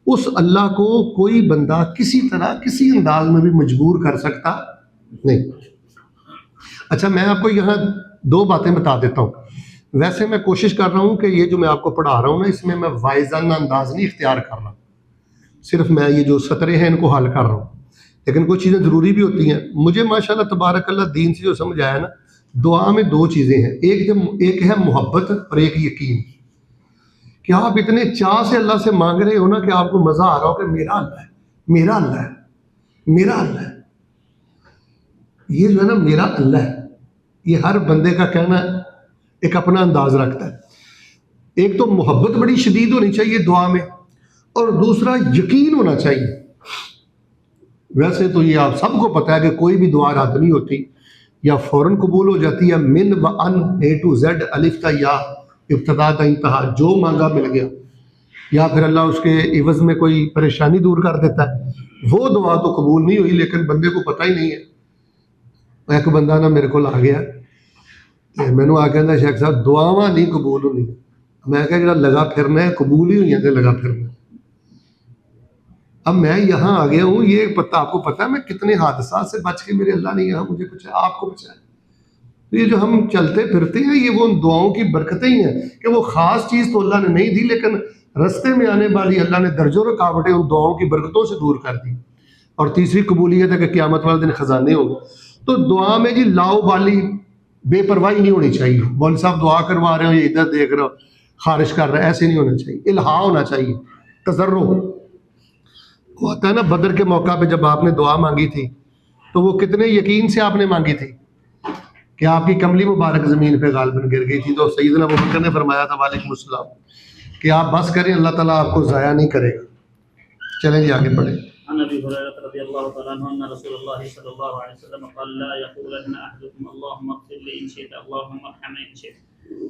اس اللہ کو کوئی بندہ کسی طرح کسی انداز میں بھی مجبور کر سکتا نہیں۔ اچھا میں آپ کو یہاں دو باتیں بتا دیتا ہوں۔ ویسے میں کوشش کر رہا ہوں کہ یہ جو میں آپ کو پڑھا رہا ہوں نا، اس میں میں واعظانہ انداز نہیں اختیار کر رہا، صرف میں یہ جو سطرے ہیں ان کو حل کر رہا ہوں، لیکن کچھ چیزیں ضروری بھی ہوتی ہیں. مجھے ماشاءاللہ تبارک اللہ دین سے جو سمجھ آیا نا، دعا میں دو چیزیں ہیں، ایک ہے محبت اور ایک یقین. کہ آپ اتنے چاہ سے اللہ سے مانگ رہے ہو نا کہ آپ کو مزہ آ رہا ہو کہ میرا اللہ ہے، میرا اللہ ہے، میرا اللہ ہے. یہ جو ہے نا میرا اللہ ہے، یہ ہر بندے کا کہنا ایک اپنا انداز رکھتا ہے. ایک تو محبت بڑی شدید ہونی چاہیے دعا میں، اور دوسرا یقین ہونا چاہیے. ویسے تو یہ آپ سب کو پتہ ہے کہ کوئی بھی دعا رد نہیں ہوتی، یا فوراً قبول ہو جاتی ہے، من و ان اے ٹو زیڈ، الف تا یا، ابتدا تا انتہا، جو مانگا مل گیا. یا پھر اللہ اس کے عوض میں کوئی پریشانی دور کر دیتا ہے. وہ دعا تو قبول نہیں ہوئی، لیکن بندے کو پتہ ہی نہیں ہے. ایک بندہ نا میرے کو آ گیا، میں نے آ کے شیخ صاحب دعاواں نہیں قبول ہونی. میں کہا جڑا لگا پھرنا ہے قبول ہی ہوئی ہیں تو لگا پھرنا. اب میں یہاں آ گیا ہوں، یہ پتہ آپ کو پتہ ہے میں کتنے حادثات سے بچ کے میرے اللہ نے یہاں مجھے بچایا، آپ کو بچایا. یہ جو ہم چلتے پھرتے ہیں یہ وہ ان دعاؤں کی برکتیں ہی ہیں کہ وہ خاص چیز تو اللہ نے نہیں دی، لیکن رستے میں آنے والی اللہ نے درجوں رکاوٹیں ان دعاؤں کی برکتوں سے دور کر دی. اور تیسری قبولیت ہے کہ قیامت والے دن خزانے ہوں گے. تو دعا میں جی لاؤ بالی بے پرواہی نہیں ہونی چاہیے. مولوی صاحب دعا کروا رہے ہو، یہ ادھر دیکھ رہے ہو، خارج کر رہے، ایسے نہیں ہونا چاہیے. الہا ہونا چاہیے، تضرع. ہوتا ہے نا بدر کے موقع پہ جب آپ نے دعا مانگی تھی تو وہ کتنے یقین سے آپ نے مانگی تھی کہ آپ کی کملی مبارک زمین پہ غالباً گر گئی تھی. تو سیدنا ابوبکر نے فرمایا تھا وعلیکم السلام کہ آپ بس کریں، اللہ تعالیٰ آپ کو ضائع نہیں کرے گا. چلیں جی آگے پڑھیں. عن ابي هريره رضي الله تعالى عنه ان رسول الله صلى الله عليه وسلم قال لا يقولن احدكم اللهم اغفر لي ان شئت اللهم ارحمني ان شئت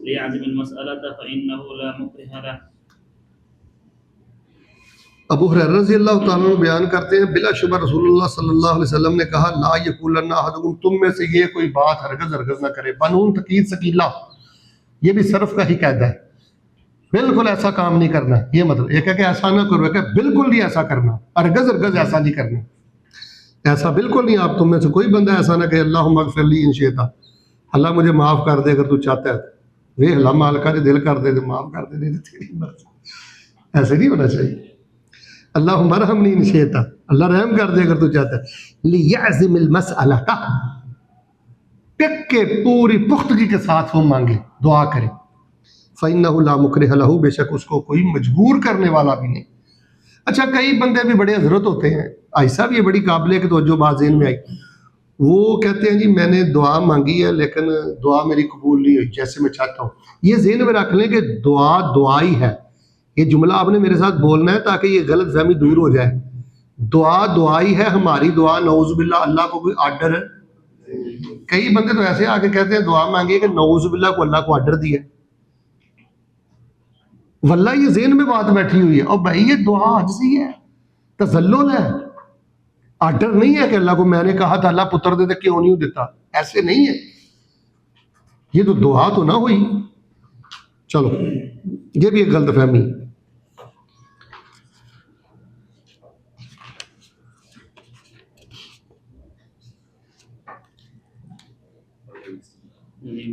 ليعزم المساله فانه لا مكره له. ابو ہریرہ رضی اللہ تعالیٰ عنہ بیان کرتے ہیں بلا شبہ رسول اللہ صلی اللہ علیہ وسلم نے کہا لا یقولن احدکم، تم میں سے یہ کوئی بات ہرگز نہ کرے. بنون تقید ثقیلہ، یہ بھی صرف کا ہی قاعدہ ہے. بالکل ایسا کام نہیں کرنا، یہ مطلب ایک ہے کہ ایسا نہ کرو، ایک ہے بالکل نہیں ایسا کرنا، ہرگز ایسا نہیں کرنا. ایسا بالکل نہیں. آپ تم میں سے کوئی بندہ ایسا نہ کہ اللہم اغفر لی ان شئت، اللہ مجھے معاف کر دے اگر تو چاہتا ہے. وہ اللہ مالکا جو دل کر دے تو معاف کر دے، نہیں تیری مرضی. ایسے نہیں ہونا چاہیے. اللہم ارحمنی ان شئت، اللہ رحم کر دے اگر تو چاہتا ہے. لیعزم المسئلہ، ٹک کے پوری پختگی کے ساتھ وہ مانگے، دعا کرے. فَإِنَّهُ لَا مُكْرِهَ لَهُ، بے شک اس کو کوئی مجبور کرنے والا بھی نہیں. اچھا کئی بندے بھی بڑے حضرت ہوتے ہیں، ایسا بھی یہ بڑی قابل ہے کہ توجہ بات ذہن میں آئی، وہ کہتے ہیں جی میں نے دعا مانگی ہے لیکن دعا میری قبول نہیں ہوئی جیسے میں چاہتا ہوں. یہ ذہن میں رکھ لیں کہ دعا دعائی ہے. یہ جملہ آپ نے میرے ساتھ بولنا ہے تاکہ یہ غلط فہمی دور ہو جائے. دعا دعائی ہے، ہماری دعا نعوذ باللہ اللہ کو کوئی آرڈر ہے. کئی بندے تو ایسے آ کے کہتے ہیں دعا مانگی کہ نعوذ باللہ کو اللہ کو آرڈر دیا. واللہ یہ ذہن میں بات بیٹھی ہوئی ہے. اور بھائی یہ دعا عجزی ہے، تذلل ہے، آرڈر نہیں ہے کہ اللہ کو میں نے کہا تھا اللہ پتر دے دے کیوں نہیں دیتا، ایسے نہیں ہے. یہ تو دعا تو نہ ہوئی. چلو یہ بھی ایک غلط فہمی.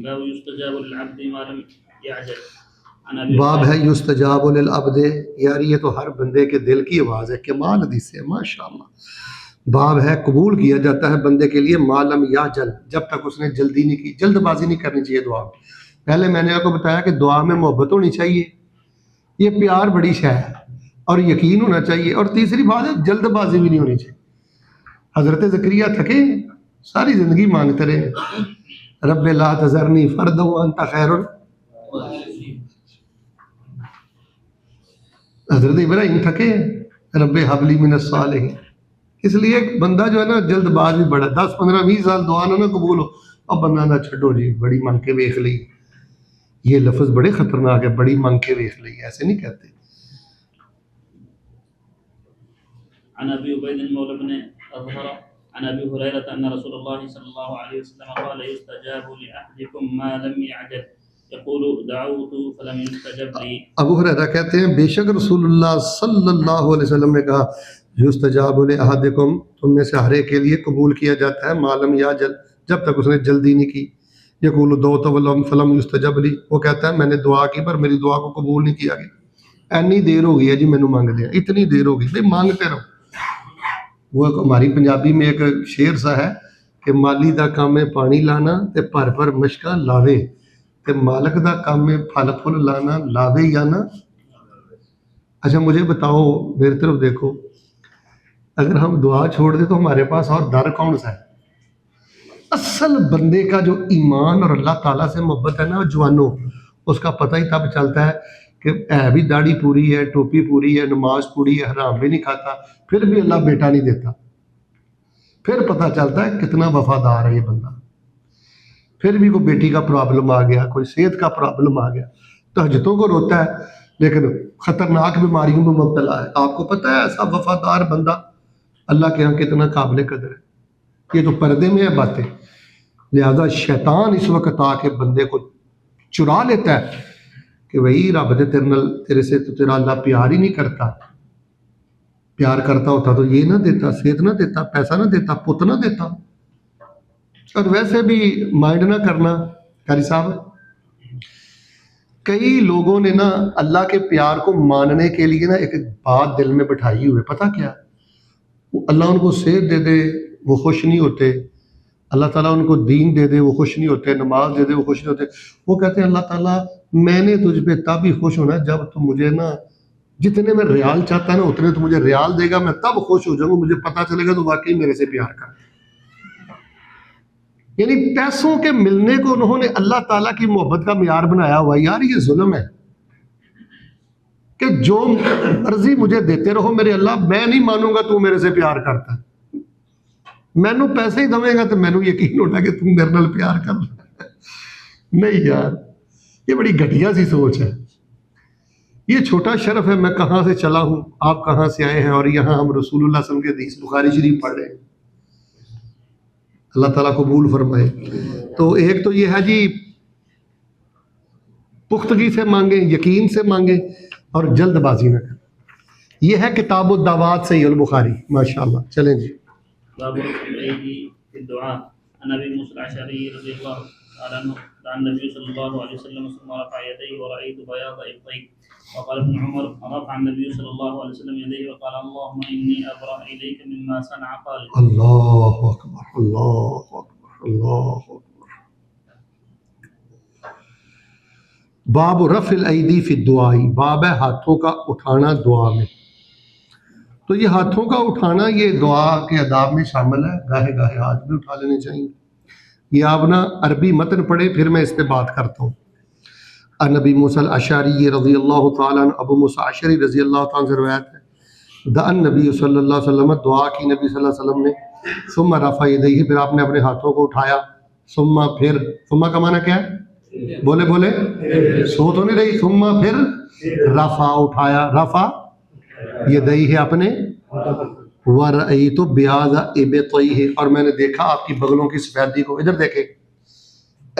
باب يستجاب للعبد ما لم يعجل. باب ہے یستجاب للعبد، یار یہ تو ہر بندے کے دل کی آواز ہے، کمال حدیث ہے ماشاءاللہ. باب ہے قبول کیا جاتا ہے بندے کے لیے ما لم یعجل، جب تک اس نے جلدی نہیں کی، جلد بازی نہیں کرنی چاہیے دعا. پہلے میں نے آپ کو بتایا کہ دعا میں محبت ہونی چاہیے، یہ پیار بڑی شے ہے، اور یقین ہونا چاہیے. اور تیسری بات ہے جلد بازی بھی نہیں ہونی چاہیے. حضرت زکریا تھکے ساری زندگی مانگتے رہے رب لا تذرنی فردا وانت خیر. حضرت ابراہیم تھکے رب حب لی من الصالحین. اس لیے ایک بندہ جو ہے نا جلد باز بھی بڑا، 10 15 20 سال دعا نہ قبول ہو اب بندہ نہ چھڈو جی بڑی مانگ کے ویکھ لی. یہ لفظ بڑے خطرناک ہے، بڑی مانگ کے ویکھ لی، ایسے نہیں کہتے. عن ابي عبيد مولى بن اظهر عن ابي هريره ان رسول الله صلى الله عليه وسلم قال يستجاب لاحدكم ما لم يعجل يقول دعوت فلم يستجب لي. ابو ہریرہ کہتے ہیں بے شک رسول اللہ صلی اللہ علیہ وسلم نے کہا یستجاب لاحدکم، تم میں سے ہر ایک کے لیے قبول کیا جاتا ہے ما لم یعجل، جب تک اس نے جلدی نہیں کی. یقول دعوت فلم یستجب لی، وہ کہتا ہے میں نے دعا کی پر میری دعا کو قبول نہیں کیا گیا. اینی دیر ہو گئی ہے جی مینوں منگ دیا، اتنی دیر ہو گئی، بھائی مانگتے رہو۔ وہ ہماری پنجابی میں ایک شعر سا ہے کہ مالی دا کام ہے پانی لانا تے بھر بھر مشکاں لاوے، تے مالک دا کام ہے پھل پھل لانا، لاوے یا نہ۔ اچھا مجھے بتاؤ، میری طرف دیکھو، اگر ہم دعا چھوڑ دیں تو ہمارے پاس اور در کون سا ہے؟ اصل بندے کا جو ایمان اور اللہ تعالیٰ سے محبت ہے نا جوانوں، اس کا پتہ ہی تب چلتا ہے کہ ہے بھی داڑھی پوری ہے، ٹوپی پوری ہے، نماز پوری ہے، حرام بھی نہیں کھاتا، پھر بھی اللہ بیٹا نہیں دیتا، پھر پتہ چلتا ہے کتنا وفادار ہے یہ بندہ۔ پھر بھی کوئی بیٹی کا پرابلم آ گیا، کوئی صحت کا پرابلم آ گیا، تہجدوں کو روتا ہے لیکن خطرناک بیماریوں میں مبتلا ہے، آپ کو پتہ ہے ایسا وفادار بندہ اللہ کے ہاں کتنا قابل قدر ہے۔ یہ تو پردے میں ہے باتیں، لہذا شیطان اس وقت آ کے بندے کو چرا لیتا ہے کہ بھائی رب دے تیرے سے تو تیرا اللہ پیار ہی نہیں کرتا، پیار کرتا ہوتا تو یہ نہ دیتا، صحت نہ دیتا، پیسہ نہ دیتا، پت نہ دیتا۔ اور ویسے بھی مائنڈ نہ کرنا قاری صاحب، کئی لوگوں نے نا اللہ کے پیار کو ماننے کے لیے نا ایک بات دل میں بٹھائی ہوئے، پتہ کیا؟ اللہ ان کو صحت دے دے وہ خوش نہیں ہوتے، اللہ تعالیٰ ان کو دین دے دے وہ خوش نہیں ہوتے، نماز دے دے وہ خوش نہیں ہوتے، وہ کہتے ہیں اللہ تعالیٰ میں نے تجھ پہ تب ہی خوش ہونا ہے جب تو مجھے نا جتنے میں ریال چاہتا ہے نا اتنے تو مجھے ریال دے گا، میں تب خوش ہو جاؤں گا، مجھے پتہ چلے گا تو واقعی میرے سے پیار کر۔ یعنی پیسوں کے ملنے کو انہوں نے اللہ تعالیٰ کی محبت کا معیار بنایا ہوا ہے۔ یار یہ ظلم ہے کہ جو مرضی مجھے دیتے رہو میرے اللہ، میں نہیں مانوں گا تو میرے سے پیار کرتا ہے، مینوں پیسے ہی دے گا تو مینوں یقین ہوتا کہ تم میرے نال پیار کر نہیں یار، یہ بڑی گھٹیا سی سوچ ہے۔ یہ چھوٹا شرف ہے، میں کہاں سے چلا ہوں، آپ کہاں سے آئے ہیں، اور یہاں ہم رسول اللہ صلی اللہ علیہ وسلم کے حدیث بخاری شریف پڑھ رہے ہیں۔ اللہ تعالیٰ قبول فرمائے۔ تو ایک تو یہ ہے جی پختگی سے مانگیں، یقین سے مانگیں، اور جلد بازی نہ کریں۔ یہ ہے کتاب الدعوات صحیح البخاری، ماشاءاللہ۔ چلیں جی۔ باب رفع الأيدي في الدعاء عن أبي موسى الأشعري رضي الله تعالى عنه عن النبي صلى الله عليه وسلم ثم رفع يديه ورأيت بياض إبطيه. وقال ابن عمر رفع النبي صلى الله عليه وسلم يديه وقال اللهم إني أبرأ إليك مما صنع خالد. اللہ اکبر، اللہ اکبر، اللہ اکبر۔ باب رفع الایدی فی الدعاء، باب ہے ہاتھوں کا اٹھانا دعا میں۔ تو یہ ہاتھوں کا اٹھانا یہ دعا کے آداب میں شامل ہے، گاہے گاہے ہاتھ بھی اٹھا لینے چاہیے۔ یہ آپ نا عربی متن پڑھے پھر میں اس پہ بات کرتا ہوں۔ ان ابی موسیٰ الاشعری رضی اللہ تعالیٰ عنہ، ابو موسیٰ اشعری رضی اللہ تعالیٰ عنہ سے روایت ہے، دعا النبی صلی اللہ علیہ وسلم، دعا کی نبی صلی اللہ علیہ وسلم نے، ثم رفع یدیہ، پھر آپ نے اپنے ہاتھوں کو اٹھایا، ثم پھر، ثم کا معنی کیا ہے؟ بولے بولے، سو تو نہیں رہی، ثم پھر رفع اٹھایا، رفع یدیہ اپنے، وَرَأَيْتُ بِيَاضَ إِبْطَيْهِ، اور میں نے دیکھا آپ کی بغلوں کی سفیدی کو۔ ادھر دیکھیں،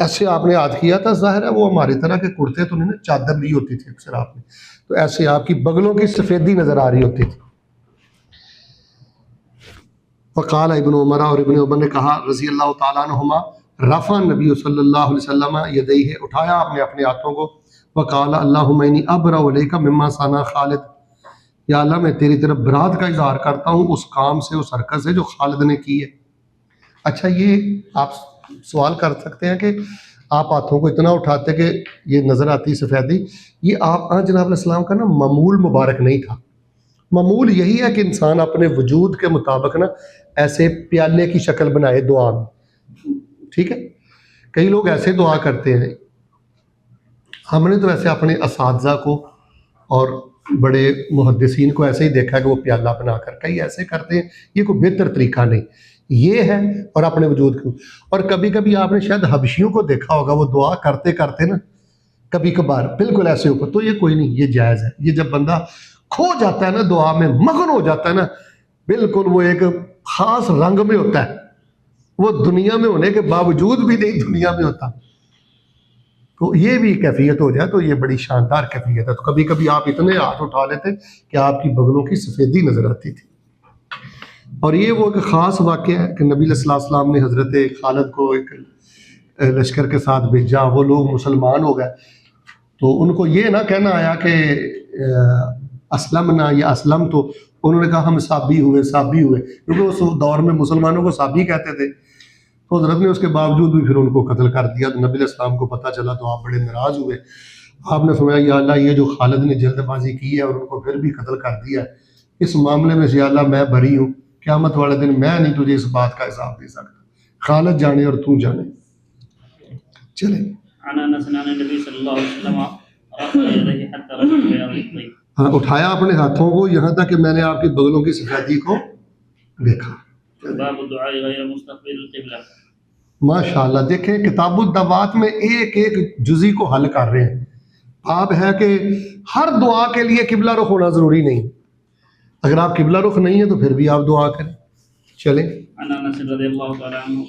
ایسے آپ نے ہاتھ کیا تھا، ظاہر ہے وہ ہماری طرح کے کرتے تو نہیں نا، چادر لی ہوتی تھی اکثر آپ نے، تو ایسے آپ کی بغلوں کی سفیدی نظر آ رہی ہوتی تھی۔ وقال ابن عمر، اور ابن عمر نے کہا رضی اللہ تعالیٰ عنہما، رفع نبی صلی اللہ علیہ وسلم یدیہ، اٹھایا آپ نے اپنے ہاتھوں کو، وقال اللہم انی ابرأ الیک مما صنع خالد، یا اللہ میں تیری طرف برات کا اظہار کرتا ہوں اس کام سے، اس حرکت سے جو خالد نے کی ہے۔ اچھا یہ آپ سوال کر سکتے ہیں کہ آپ ہاتھوں کو اتنا اٹھاتے کہ یہ نظر آتی سفیدی، یہ آپ جناب علیہ السلام کا نا معمول مبارک نہیں تھا۔ معمول یہی ہے کہ انسان اپنے وجود کے مطابق نا ایسے پیالے کی شکل بنائے دعا میں، ٹھیک ہے؟ کئی لوگ ایسے دعا کرتے ہیں، ہم نے تو ایسے اپنے اساتذہ کو اور بڑے محدثین کو ایسے ہی دیکھا کہ وہ پیالہ بنا کر، کئی ایسے کرتے ہیں، یہ کوئی بہتر طریقہ نہیں، یہ ہے، اور اپنے وجود کو۔ اور کبھی کبھی آپ نے شاید حبشیوں کو دیکھا ہوگا، وہ دعا کرتے کرتے نا کبھی کبھار بالکل ایسے اوپر، تو یہ کوئی نہیں، یہ جائز ہے۔ یہ جب بندہ کھو جاتا ہے نا دعا میں، مغن ہو جاتا ہے نا، بالکل وہ ایک خاص رنگ میں ہوتا ہے، وہ دنیا میں ہونے کے باوجود بھی نہیں دنیا میں ہوتا، تو یہ بھی کیفیت ہو جائے تو یہ بڑی شاندار کیفیت ہے۔ تو کبھی کبھی آپ اتنے ہاتھ اٹھا لیتے کہ آپ کی بغلوں کی سفیدی نظر آتی تھی۔ اور یہ وہ ایک خاص واقعہ ہے کہ نبی صلی اللہ علیہ وسلم نے حضرت خالد کو ایک لشکر کے ساتھ بھیجا، وہ لوگ مسلمان ہو گئے، تو ان کو یہ نہ کہنا آیا کہ اسلمنا یا اسلم تو انہوں نے کہا ہم صابی ہوئے کیونکہ اس دور میں مسلمانوں کو صابی کہتے تھے. تو حضرت نے اس کے باوجود بھی پھر ان کو قتل کر دیا. تو نبی علیہ السلام کو پتہ چلا تو آپ بڑے ناراض ہوئے. آپ نے فرمایا یا اللہ یہ جو خالد نے جلد بازی کی ہے اور ان کو پھر بھی قتل کر دیا ہے، اس معاملے میں سے یا اللہ میں بری ہوں، قیامت والے دن میں نہیں تجھے اس بات کا حساب دے سکتا، خالد جانے اور تو جانے. چلیں. عن انس عن النبي صلی اللہ علیہ وسلم رفع يديه حتى رفع بياض الطيب. ہاں اٹھایا اپنے ہاتھوں کو یہاں تک کہ میں نے آپ کی بغلوں کی سفیدی کو دیکھا. باب الدعاء غیر مستقبل القبلہ. ماشاءاللہ دیکھیں کتاب الدعوات میں ایک ایک جزی کو حل کر رہے ہیں. آپ ہے کہ ہر دعا کے لیے قبلہ رخ ہونا ضروری نہیں، اگر آپ قبلہ رخ نہیں ہیں تو پھر بھی آپ دعا کریں. چلیں. عن انس رضی اللہ تعالی عنہ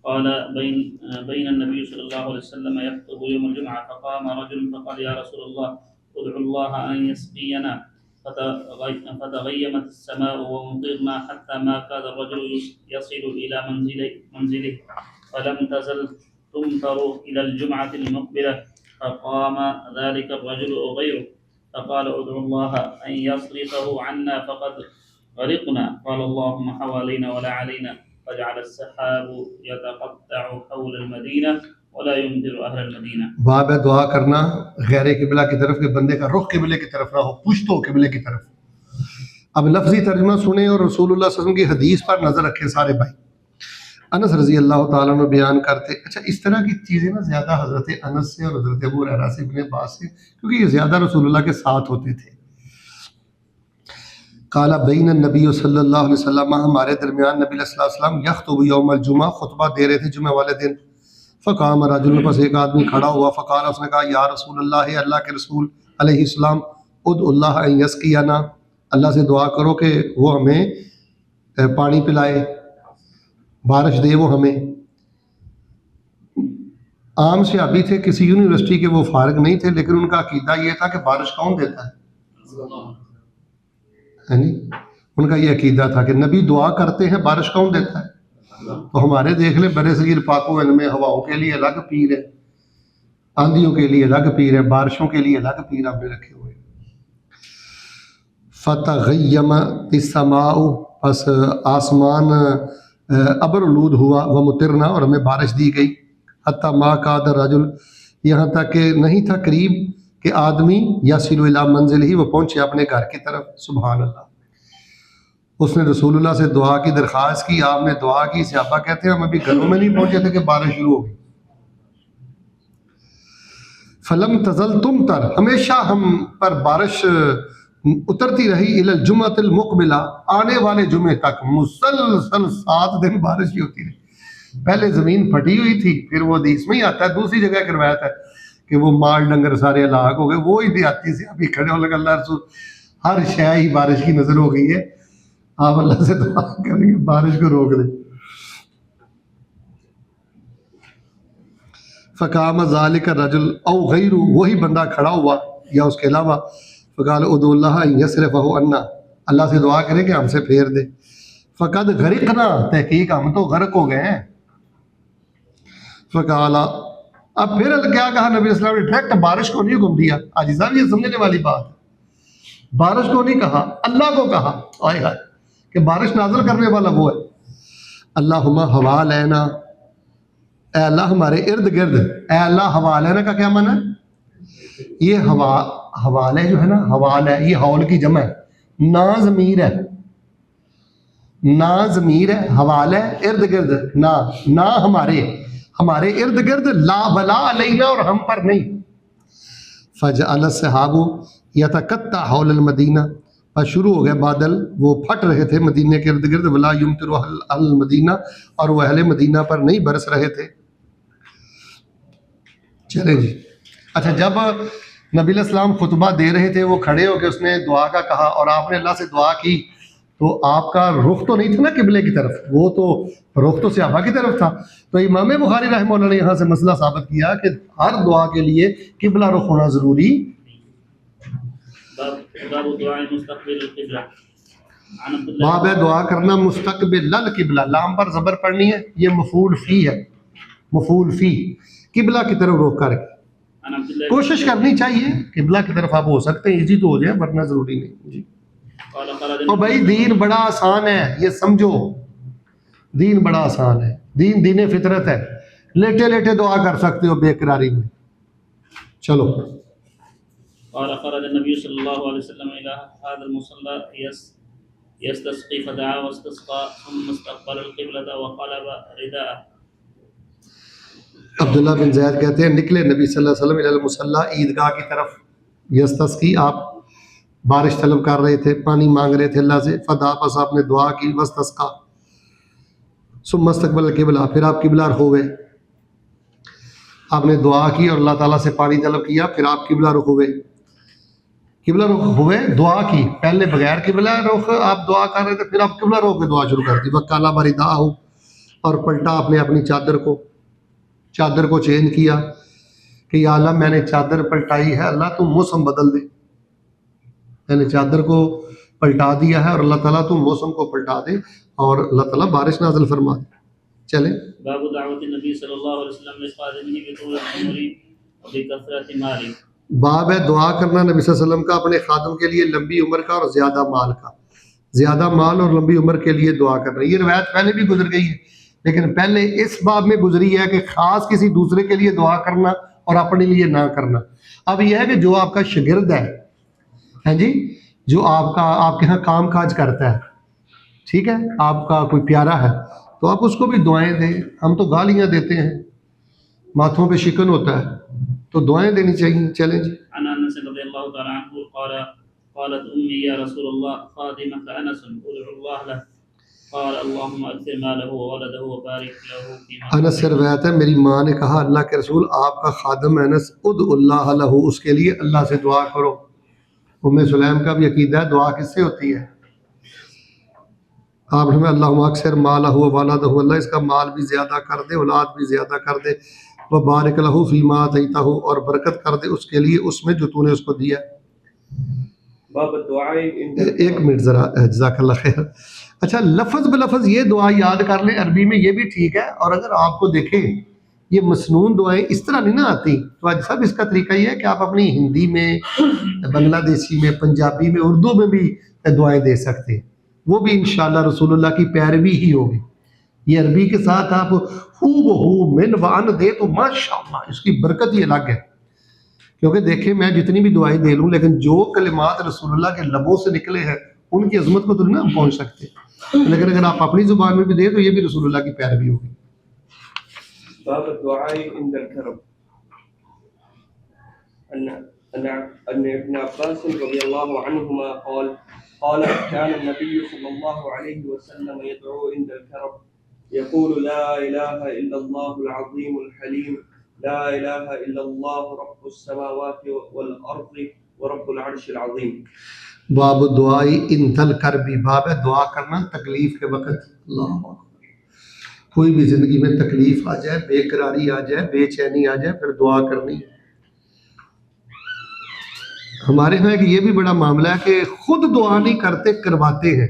قال بين النبي صلى الله عليه وسلم يخطب يوم الجمعة فقام رجل فقال يا رسول الله ادعو الله أن يسقينا فتغيمت السماء ومطرنا حتى ما كاد الرجل يصل إلى منزله فلم تزل تمطر إلى الجمعة المقبلة فقام ذلك الرجل غيره فقال ادعو الله أن يصرفه عنا فقد غرقنا قال اللهم حوالينا ولا علينا فجعل السحاب يتقطع حول المدينة ولا يمطر أهل المدينة. باب ہے دعا کرنا غیر قبلہ کی طرف، کہ بندے کا رخ قبلے کی طرف نہ ہو، پشت ہو قبلے کی طرف. اب لفظی ترجمہ سنیں اور رسول اللہ صلی اللہ علیہ وسلم کی حدیث پر نظر رکھیں سارے بھائی. انس رضی اللہ تعالیٰ عنہ بیان کرتے، اچھا اس طرح کی چیزیں نا زیادہ حضرت انس سے اور حضرت ابو ہریرہ سے، ابن عباس سے، کیونکہ یہ زیادہ رسول اللہ کے ساتھ ہوتے تھے. قال بین النبی صلی اللہ علیہ وسلم، ہمارے درمیان نبی علیہ السلام یخطب یوم الجمعہ، خطبہ دے رہے تھے جمعہ والے دن. فقام رجل، پس ایک آدمی کھڑا ہوا، فقال، اس نے کہا یا رسول اللہ، اللہ کے رسول علیہ السلام، ادعو اللہ ان یسقینا، اللہ سے دعا کرو کہ وہ ہمیں پانی پلائے، بارش دے وہ ہمیں. عام صحابی تھے، کسی یونیورسٹی کے وہ فارغ نہیں تھے، لیکن ان کا عقیدہ یہ تھا کہ بارش کون دیتا ہے؟ ان کا یہ عقیدہ تھا کہ نبی دعا کرتے ہیں، بارش کون دیتا ہے؟ تو ہمارے دیکھ لیں بر صغیر پاک و ہند میں ہواؤں کے لیے الگ پیر ہے، آندھیوں کے لیے الگ پیر ہے، بارشوں کے لیے الگ پیر آپ نے رکھے ہوئے. فتغیمت السماء، پس آسمان ابرالود ہوا، ومطرنا، اور ہمیں بارش دی گئی. حتی ما کاد الرجل، یہاں تک کہ نہیں تھا قریب کہ آدمی یصل الی منزل ہی، وہ پہنچے اپنے گھر کی طرف. سبحان اللہ. اس نے رسول اللہ سے دعا کی درخواست کی، آپ نے دعا کی. صحابہ کہتے ہیں ہم ابھی گھروں میں نہیں پہنچے تھے کہ بارش شروع ہو گئی. فلم تزل تمطر، ہمیشہ ہم پر بارش اترتی رہی. الی الجمعۃ المقبلہ، آنے والے جمعے تک مسلسل 7 دن بارش ہی ہوتی رہی. پہلے زمین پھٹی ہوئی تھی، پھر وہ حدیث میں ہی آتا ہے، دوسری جگہ کی روایت ہے کہ وہ مال ڈنگر سارے ہلاک ہو گئے. وہ احتیاطی سے ابھی کھڑے ہو لگے اللہ رسول ہر شے ہی بارش کی نظر ہو گئی ہے، آپ اللہ سے دعا کریں گے بارش کو روک دیں. فقام ذالک الرجل او غیر، وہی بندہ کھڑا ہوا یا اس کے علاوہ. فقال ادعو اللہ ان یصرفہ عنا، اللہ سے دعا کریں کہ ہم سے پھیر دے. فقد غرقنا، تحقیق ہم تو غرق ہو گئے ہیں. فقال، اب پھر کیا کہا نبی صلی اللہ علیہ وسلم نے؟ ڈائریکٹ بارش کو نہیں حکم دیا. آج صاحب یہ سمجھنے والی بات ہے، بارش کو نہیں کہا، اللہ کو کہا. آئے ہائے کہ بارش نازل کرنے والا وہ ہے. اللہم ہوا لینا، اے اللہ ہمارے ارد گرد. اے اللہ ہوا لینا کا کیا معنی ہے؟ یہ حوالے جو ہے نا، حوالہ یہ حول کی جمع ہے، نا ضمیر ہے، نا ضمیر ہے، حوالہ ارد گرد، نا ہمارے ارد گرد، لا بلا علینا، اور ہم پر نہیں. فجعل السحاب یتقطع حول المدینہ، اور شروع ہو گئے بادل وہ پھٹ رہے تھے مدینے کے ارد گرد. ولا یمطر اہل المدینہ، اور وہ اہل مدینہ پر نہیں برس رہے تھے. چلیں جی. اچھا جب نبی علیہ السلام خطبہ دے رہے تھے، وہ کھڑے ہو کے اس نے دعا کا کہا اور آپ نے اللہ سے دعا کی، تو آپ کا رخ تو نہیں تھا نا قبلے کی طرف، وہ تو رخ تو صحابہ کی طرف تھا. تو امام بخاری رحمہ اللہ نے یہاں سے مسئلہ ثابت کیا کہ ہر دعا کے لیے قبلہ رخ ہونا ضروری. باب ہے دعا کرنا مستقبل القبلہ، لام پر زبر پڑھنی ہے، یہ مفعول فی ہے، مفعول فی، قبلہ کی طرف رخ کر کے. عن عبد الله کوشش کرنی چاہیے قبلہ کی طرف آپ ہو سکتے ہیں، ایزی تو ہو جائے ورنہ ضروری نہیں جی. قال قال تو بھائی دین بڑا آسان ہے، یہ سمجھو دین بڑا آسان ہے، دین فطرت ہے. لیٹے لیٹے دعا کر سکتے ہو بے قراری میں. چلو. قال خرج النبي صلى الله عليه وسلم إلى هذا المصلى يستسقي فدعا واستسقى ثم استقبل القبلة وقلب رداءه. عبداللہ بن زید کہتے ہیں نکلے نبی صلی اللہ علیہ وسلم الی المصلی عیدگاہ کی طرف. یستسقی آپ بارش طلب کر رہے تھے، پانی مانگ رہے تھے اللہ سے. فدعا بس آپ نے دعا کی. واستسقى ثم استقبل القبلہ پھر آپ قبلہ رخ ہوئے. آپ نے دعا کی اور اللہ تعالیٰ سے پانی طلب کیا، پھر آپ قبلہ رخ ہوئے. قبلہ رخ ہوئے، دعا کی. پہلے بغیر قبلہ رخ آپ دعا کر رہے تھے، پھر آپ قبلہ رخ کے دعا شروع کر دی. وقالا برداء ہو، اور پلٹا آپ نے اپنی چادر کو چینج کیا کہ یا اللہ میں نے چادر پلٹائی ہے، اللہ تم موسم بدل دے. میں نے چادر کو پلٹا دیا ہے اور اللہ تعالیٰ تم موسم کو پلٹا دے اور اللہ تعالیٰ بارش نازل فرما دے. چلیں. باب دعوت النبی صلی اللہ علیہ وسلم لخادمه بطول العمر وبكثرة ماله. باب ہے دعا کرنا نبی صلی اللہ علیہ وسلم کا اپنے خادم کے لیے لمبی عمر کا اور زیادہ مال کا. زیادہ مال اور لمبی عمر کے لیے دعا کرنا. یہ روایت پہلے بھی گزر گئی ہے، لیکن پہلے اس باب میں گزری ہے کہ خاص کسی دوسرے کے لیے دعا کرنا اور اپنے لیے نہ کرنا. اب یہ ہے کہ جو آپ کا شاگرد ہے ہاں جی، جو آپ کے ہاں کام کاج کرتا ہے، ٹھیک ہے، آپ کا کوئی پیارا ہے، تو آپ اس کو بھی دعائیں دیں. ہم تو گالیاں دیتے ہیں، ماتھوں پہ شکن ہوتا ہے، تو دعائیں دینی چاہیے. چلیں جی. عن انس رضی اللہ تعالی عنہ قالت امی یا رسول اللہ خادمك انس ادعو اللہ له قال اللهم اكثر ماله وولده وبارك له فيما. انس سے روایت ہے میری ماں نے کہا اللہ کے رسول آپ کا خادم انس ادعو اللہ له، اس کے لیے اللہ سے دعا کرو. ام سلیم کا بھی عقیدہ ہے دعا کس سے ہوتی ہے؟ آپ نے اللہم اکثر مالہ وولدہ، اللہ اس کا مال بھی زیادہ کر دے، اولاد بھی زیادہ کر دے. وبارک لہ فیما آتیتہ، اور برکت کر دے اس کے لیے اس میں جو تو نے اس کو دیا. باب الدعاء ایک منٹ ذرا، جزاک اللہ خیر. اچھا لفظ بلفظ یہ دعا یاد کر لیں، عربی میں یہ بھی ٹھیک ہے. اور اگر آپ کو دیکھیں یہ مسنون دعائیں اس طرح نہیں نہ آتی، تو آج سب اس کا طریقہ یہ ہے کہ آپ اپنی ہندی میں، بنگلہ دیشی میں، پنجابی میں، اردو میں بھی دعائیں دے سکتے ہیں. وہ بھی انشاءاللہ رسول اللہ کی پیروی ہی ہوگی. یہ عربی کے ساتھ آپ ہو بہو من وان دے تو ماشاءاللہ اس کی برکت ہی الگ ہے. کیونکہ دیکھیں میں جتنی بھی دعائیں دے لوں، لیکن جو کلمات رسول اللہ کے لبوں سے نکلے ہیں ان کی عظمت کو تو نہیں ہم پہنچ سکتے. لیکن اگر آپ اپنی زبان میں بھی دیں تو یہ بھی رسول اللہ کی پیروی ہوگی. باب الدعاء عند الكرب. أن ابن عباس رضي الله عنهما قال كان النبي صلى الله عليه وسلم يدعو عند الكرب يقول لا إله إلا الله العظيم الحليم لا إله إلا الله رب السماوات والأرض ورب العرش العظيم. باب دعائی انتل کربی، باب ہے دعا کرنا تکلیف کے وقت. اللہ کوئی بھی زندگی میں تکلیف آ جائے، بے قراری آ جائے، بے چینی آ جائے، پھر دعا کرنی. ہمارے ہاں کہ یہ بھی بڑا معاملہ ہے کہ خود دعا نہیں کرتے، کرواتے ہیں.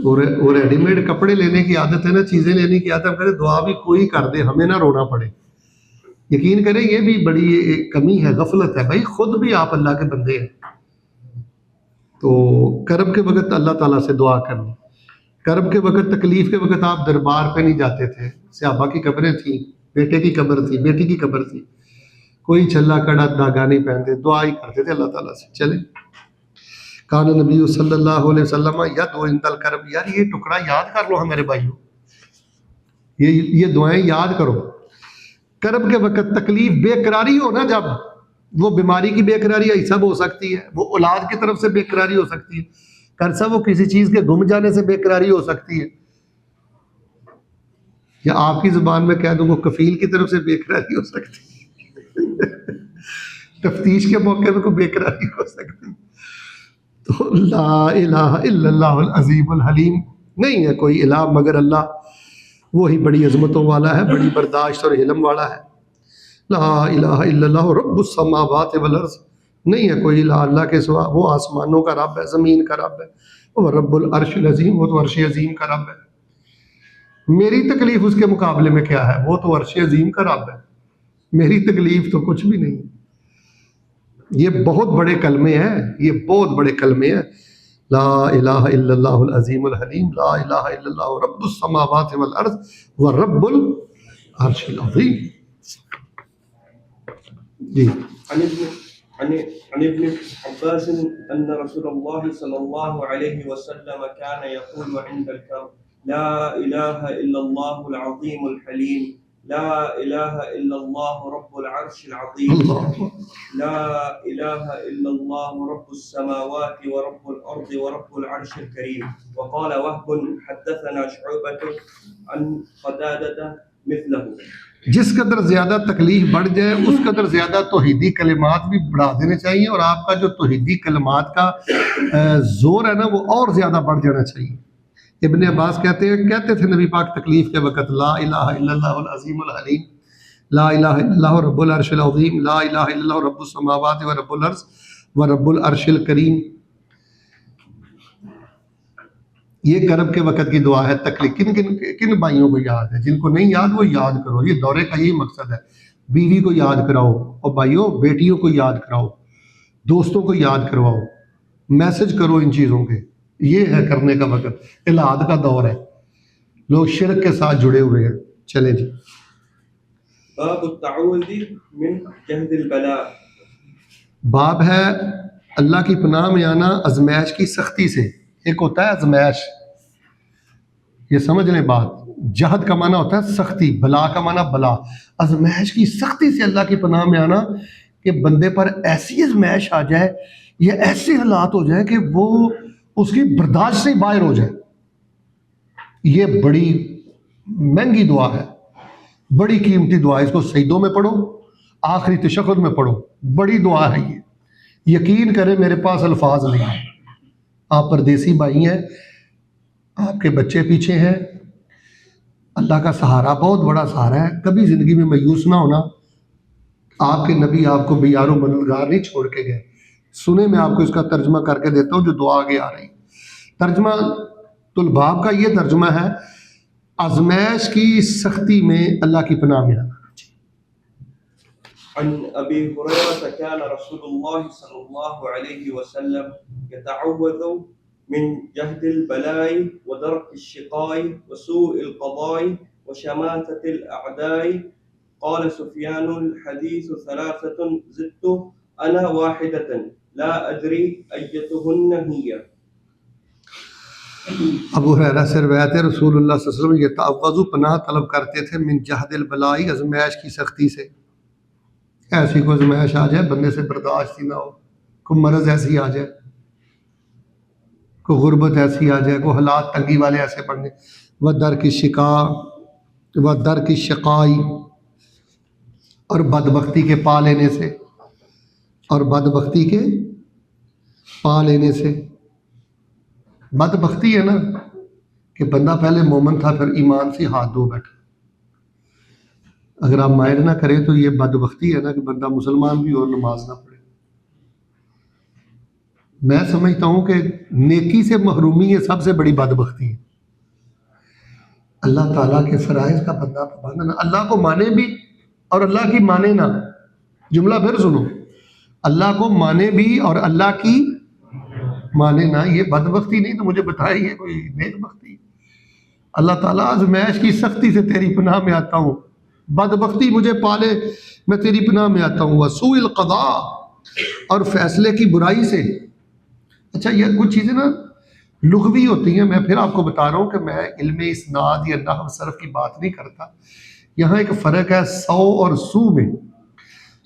اور ریڈی میڈ کپڑے لینے کی عادت ہے نا، چیزیں لینے کی عادت ہے، کہتے دعا بھی کوئی کر دے ہمیں نہ رونا پڑے. یقین کریں یہ بھی بڑی ایک کمی ہے، غفلت ہے. بھائی خود بھی آپ اللہ کے بندے ہیں. تو کرب کے وقت اللہ تعالیٰ سے دعا کرنی. کرب کے وقت، تکلیف کے وقت آپ دربار پہ نہیں جاتے تھے. صحابہ کی قبریں تھیں، بیٹے کی قبر تھی، بیٹی کی قبر تھی، کوئی چھلا کڑا داغا نہیں پہنتے، دعا ہی کرتے تھے اللہ تعالیٰ سے. چلیں. کان نبی صلی اللہ علیہ وسلم یدعو عند الکرب. یار یہ ٹکڑا یاد کر لو ہاں میرے بھائیوں، یہ دعائیں یاد کرو. کرب کے وقت تکلیف، بے قراری ہو نا، جب وہ بیماری کی بے قراری ایسا ہو سکتی ہے، وہ اولاد کی طرف سے بے قراری ہو سکتی ہے، کرسا وہ کسی چیز کے گم جانے سے بے قراری ہو سکتی ہے، یا آپ کی زبان میں کہہ دوں وہ کفیل کی طرف سے بے قراری ہو سکتی ہے، تفتیش کے موقع میں کوئی بے قراری ہو سکتی ہے. تو لا الہ الا اللہ العظیم الحلیم، نہیں ہے کوئی الہ مگر اللہ، وہی بڑی عظمتوں والا ہے، بڑی برداشت اور علم والا ہے. لا الہ الا اللہ رب السماوات والارض، نہیں ہے کوئی الہ اللہ کے سوا، وہ آسمانوں کا رب ہے، زمین کا رب ہے. وہ رب العرش العظیم، وہ تو عرش عظیم کا رب ہے. میری تکلیف اس کے مقابلے میں کیا ہے، وہ تو عرش عظیم کا رب ہے. میری تکلیف تو کچھ بھی نہیں. یہ بہت بڑے کلمے ہیں, یہ بہت بڑے کلمے ہیں. لا الہ الا اللہ العظیم الحلیم, لا الہ الا اللہ رب السماوات والارض ورب العرش العظیم. جی. عن ابن عباس أن رسول الله صلى الله عليه وسلم كان يقول عند الكرب لا إله إلا الله العظيم الحليم, لا إله إلا الله رب العرش العظيم, لا إله إلا الله رب السماوات ورب الأرض ورب العرش الكريم. وقال وهب حدثنا شعبة عن قتادة مثله. جس قدر زیادہ تکلیف بڑھ جائے اس قدر زیادہ توحیدی کلمات بھی بڑھا دینے چاہیے, اور آپ کا جو توحیدی کلمات کا زور ہے نا وہ اور زیادہ بڑھ جانا چاہیے. ابن عباس کہتے تھے نبی پاک تکلیف کے وقت لا الہ الا اللہ العظیم الحلیم, لا الہ الا اللہ رب العرش العظیم, لا الہ الا اللہ رب السماوات و رب الارض و رب العرش الکریم. یہ کرب کے وقت کی دعا ہے. تکلیف کن بھائیوں کو یاد ہے؟ جن کو نہیں یاد وہ یاد کرو. یہ دورے کا یہی مقصد ہے. بیوی کو یاد کراؤ, اور بھائیوں بیٹیوں کو یاد کراؤ, دوستوں کو یاد کرواؤ, میسج کرو ان چیزوں کے. یہ ہے کرنے کا وقت. الہاد کا دور ہے, لوگ شرک کے ساتھ جڑے ہوئے ہیں. چلیں جی. باب التعوذ من جهد البلاء. باب ہے اللہ کی پناہ میں آنا ازمائش کی سختی سے. ایک ہوتا ہے ازمائش, یہ سمجھ لیں بات. جہد کا معنی ہوتا ہے سختی, بلا کا معنی بلا. ازمائش کی سختی سے اللہ کی پناہ میں آنا کہ بندے پر ایسی ازمائش آ جائے یا ایسے حالات ہو جائے کہ وہ اس کی برداشت سے باہر ہو جائے. یہ بڑی مہنگی دعا ہے, بڑی قیمتی دعا ہے. اس کو سجدوں میں پڑھو, آخری تشہد میں پڑھو. بڑی دعا ہے یہ. یقین کریں میرے پاس الفاظ نہیں ہیں. آپ پردیسی بھائی ہیں, آپ کے بچے پیچھے ہیں, اللہ کا سہارا بہت بڑا سہارا ہے. کبھی زندگی میں مایوس نہ ہونا. آپ کے نبی آپ کو بیار و مددگار نہیں چھوڑ کے گئے. سنیں میں آپ کو اس کا ترجمہ کر کے دیتا ہوں جو دعا آگے آ رہی. ترجمہ الباب کا یہ ترجمہ ہے آزمائش کی سختی میں اللہ کی پناہ میں آنا. عن ابي هريره كان رسول الله صلى الله عليه وسلم يتعوذ من جهد البلاء ودرك الشقاء وسوء القضاء وشماتة الاعداء. قال سفيان الحديث ثلاثه زدت انا واحده لا ادري ايتهن هي. ابو ہریرہ سے روایت ہے رسول اللہ صلی اللہ علیہ وسلم یتعوذ پناہ طلب کرتے تھے من جہد البلاء ازمائش کی سختی سے. ایسی کوئی ازمائش آ جائے بندے سے برداشت ہی نہ ہو, کوئی مرض ایسی آ جائے, کوئی غربت ایسی آ جائے, کوئی حالات تنگی والے ایسے پڑنے. و در کی شقائی, اور بدبختی کے پا لینے سے, اور بدبختی کے پا لینے سے. بدبختی ہے نا کہ بندہ پہلے مومن تھا پھر ایمان سے ہاتھ دھو بیٹھا. اگر آپ مائنڈ نہ کریں تو یہ بدبختی ہے نا کہ بندہ مسلمان بھی اور نماز نہ پڑھے. میں سمجھتا ہوں کہ نیکی سے محرومی یہ سب سے بڑی بدبختی ہے. اللہ تعالیٰ کے فرائض کا بندہ پابند نہ, اللہ کو مانے بھی اور اللہ کی مانے نہ. جملہ پھر سنو, اللہ کو مانے بھی اور اللہ کی مانے نہ. یہ بدبختی نہیں تو مجھے بتائیے یہ کوئی نیک بختی. اللہ تعالیٰ آزمائش کی سختی سے تیری پناہ میں آتا ہوں, بدبختی مجھے پالے میں تیری پناہ میں آتا ہوں. وسوء القضاء, اور فیصلے کی برائی سے. اچھا یہ کچھ چیزیں نا لغوی ہوتی ہیں, میں پھر آپ کو بتا رہا ہوں کہ میں علم اسناد یا نحو صرف کی بات نہیں کرتا. یہاں ایک فرق ہے سو اور سو میں.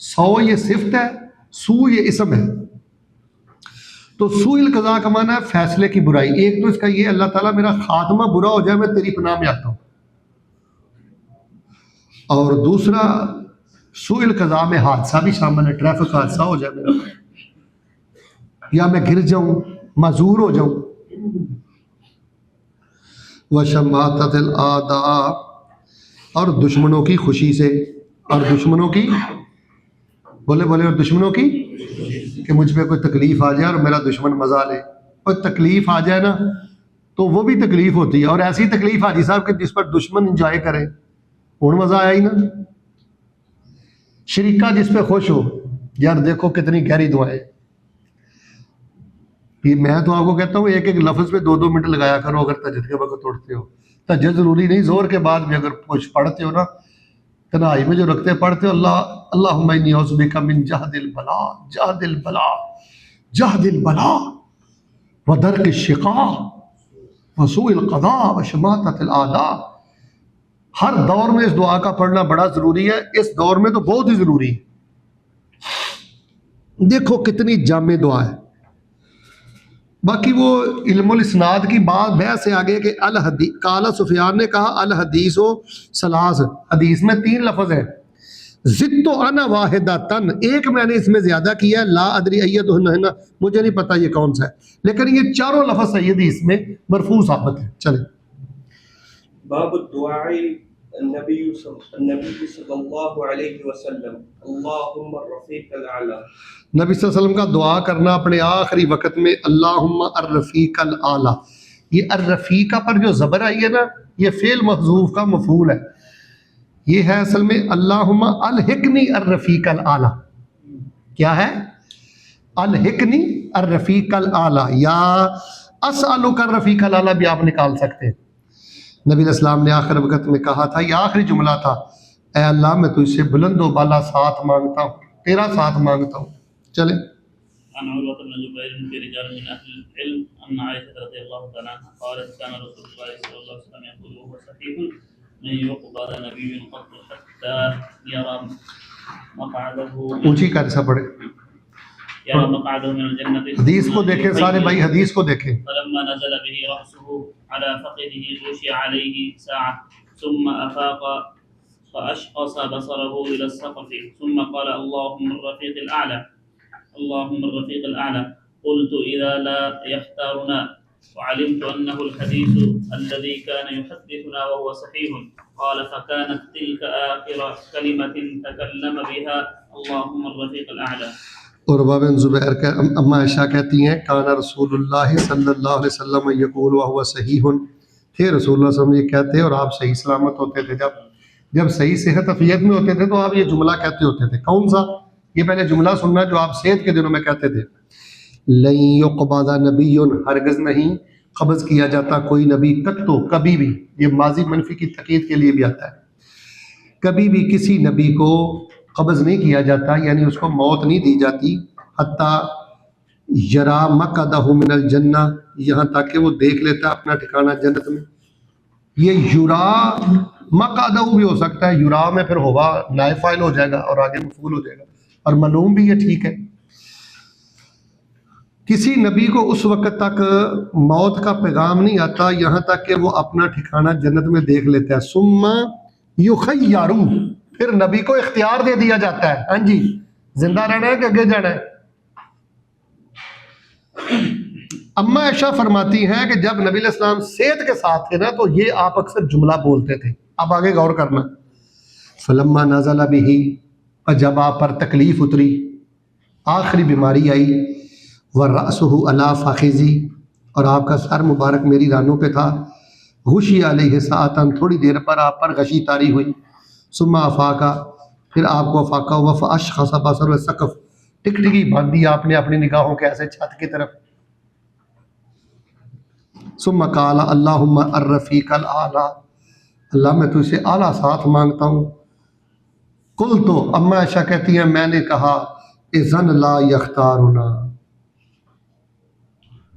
سو یہ صفت ہے, سو یہ اسم ہے. تو سوء القضاء کا معنی ہے فیصلے کی برائی. ایک تو اس کا یہ اللہ تعالیٰ میرا خاتمہ برا ہو جائے میں تیری پناہ میں آتا ہوں, اور دوسرا سوء القضاء میں حادثہ بھی شامل ہے, ٹریفک حادثہ ہو جائے میرا, یا میں گر جاؤں, معذور ہو جاؤں. وشماتۃ الاعداء, اور دشمنوں کی خوشی سے, اور دشمنوں کی بولے اور دشمنوں کی کہ مجھ پہ کوئی تکلیف آ جائے اور میرا دشمن مزہ لے. کوئی تکلیف آ جائے نا تو وہ بھی تکلیف ہوتی ہے, اور ایسی تکلیف حاجی صاحب کہ جس پر دشمن انجوائے کرے, اور مزہ آیا ہی نا. شریکہ جس پہ خوش ہو. یار دیکھو کتنی گہری دعائیں. یہ میں تو آپ کو کہتا ہوں ایک ایک لفظ پہ 2-2 منٹ لگایا کرو اگر تہجد کے وقت اٹھتے ہو. تہجد ضروری نہیں، زور کے بعد بھی اگر کچھ پڑھتے ہو نا، تنہائی میں جو رکھتے پڑھتے ہو اللہم انی اعوذ بک من جہد البلاء ودرک الشقاء وسوء القضاء وشماتۃ الاعداء. ہر دور میں اس دعا کا پڑھنا بڑا ضروری ہے، اس دور میں تو بہت ہی ضروری ہے. دیکھو کتنی جامع دعا ہے. باقی وہ علم الاسناد کی بات بحث سے آگے کہ الحدیث قال سفیان نے کہا الحدیث و ثلاث، حدیث میں 3 لفظ ہیں. زدت انا واحدتن، ایک میں نے اس میں زیادہ کیا ہے، لا ادری ایتہن، مجھے نہیں پتا یہ کون سا ہے، لیکن یہ چاروں لفظ صحیح حدیث میں مرفوع ثابت ہے. چلیں باب الدعاء النبی صلی اللہ علیہ وسلم اللہم الرفیق الاعلی. نبی صلی اللہ علیہ وسلم کا دعا کرنا اپنے آخری وقت میں اللہم الرفیق الاعلی. یہ الرفیقہ پر جو زبر آئی ہے نا، یہ فعل محذوف کا مفعول ہے. یہ ہے اصل میں اللہم الحقنی الرفیق الاعلی. کیا ہے؟ الحقنی الرفیق الاعلی، یا اسألک الرفیق الاعلی بھی آپ نکال سکتے ہیں. نبی علیہ السلام نے آخر وقت میں کہا تھا، یہ آخری جملہ تھا، اے اللہ میں تجھ سے بلند و بالا ساتھ مانگتا ہوں، تیرا ساتھ مانگتا ہوں. چلیں عن عروة بن زبير في رجال من أهل العلم أن عائشة رضي الله تعالى عنها قالت كان رسول الله صلى الله عليه وسلم يقول وهو صحيح لن يقبل نبي قط حتى يرى مقعده اونچی کر سا پڑے يرى مقعده من الجنة. حدیث کو دیکھیں سارے بھائی، حدیث کو دیکھیں. فلما نزل به رأسه على فخذه غشي عليه ساعة ثم أفاق فأشخص بصره إلى السقف ثم قال اللهم الرفيق الأعلى اللهم الرفيق الأعلى. قلت إذا لا يختارنا وعلمت أنه الحديث الذي كان يحدثنا وهو صحيح. قال فكانت تلك آخر كلمة تكلم بها اللهم الرفيق الأعلى. عروہ بن زبیر کا اما عائشہ کہتی ہیں کان رسول اللہ صلی اللہ علیہ وسلم یقول وہو صحیح، تھے رسول اللہ صلی اللہ علیہ وسلم یہ کہتے اور آپ صحیح سلامت ہوتے تھے. جب صحیح صحت عافیت میں ہوتے تھے تو آپ یہ جملہ کہتے ہوتے تھے. کون سا؟ یہ پہلے جملہ سننا جو آپ صحت کے دنوں میں کہتے تھے. لن یقبض نبی، ہرگز نہیں قبض کیا جاتا کوئی نبی، قطو، کبھی بھی. یہ ماضی منفی کی تاکید کے لیے بھی آتا ہے. کبھی بھی کسی نبی کو قبض نہیں کیا جاتا، یعنی اس کو موت نہیں دی جاتی. حتیٰ یرا مقعدہ من الجنہ، یہاں تک کہ وہ دیکھ لیتا اپنا ٹھکانہ جنت میں. یہ یرا مقعدہ بھی ہو سکتا ہے، یرا میں پھر ہوا نائب فاعل ہو جائے گا اور آگے مفعول ہو جائے گا، اور معلوم بھی یہ ٹھیک ہے. کسی نبی کو اس وقت تک موت کا پیغام نہیں آتا یہاں تک کہ وہ اپنا ٹھکانہ جنت میں دیکھ لیتا ہے. ثم یخیروا، پھر نبی کو اختیار دے دیا جاتا ہے، ہاں جی زندہ رہنا ہے کہ آگے جانا ہے. اما عائشہ فرماتی ہیں کہ جب نبی علیہ السلام صحت کے ساتھ تھے نا تو یہ آپ اکثر جملہ بولتے تھے. اب آگے غور کرنا. فلما نزل به، جب آپ پر تکلیف اتری، آخری بیماری آئی، ورأسہ علی فخذی، اور آپ کا سر مبارک میری رانوں پہ تھا، غشی علیہ ساعتاً، تھوڑی دیر پر آپ پر غشی طاری ہوئی، ثم افاقہ، پھر آپ کو افاقہ ہوا، فاشخص بصر السقف، ٹکٹکی باندھی آپ نے اپنی نگاہوں کے ایسے چھت کی طرف. ثم قال اللہم الرفیق الاعلی، اللہ میں تجھ سے اعلیٰ ساتھ مانگتا ہوں. قلت، اما عائشہ کہتی ہیں میں نے کہا اذن لا یختارنا،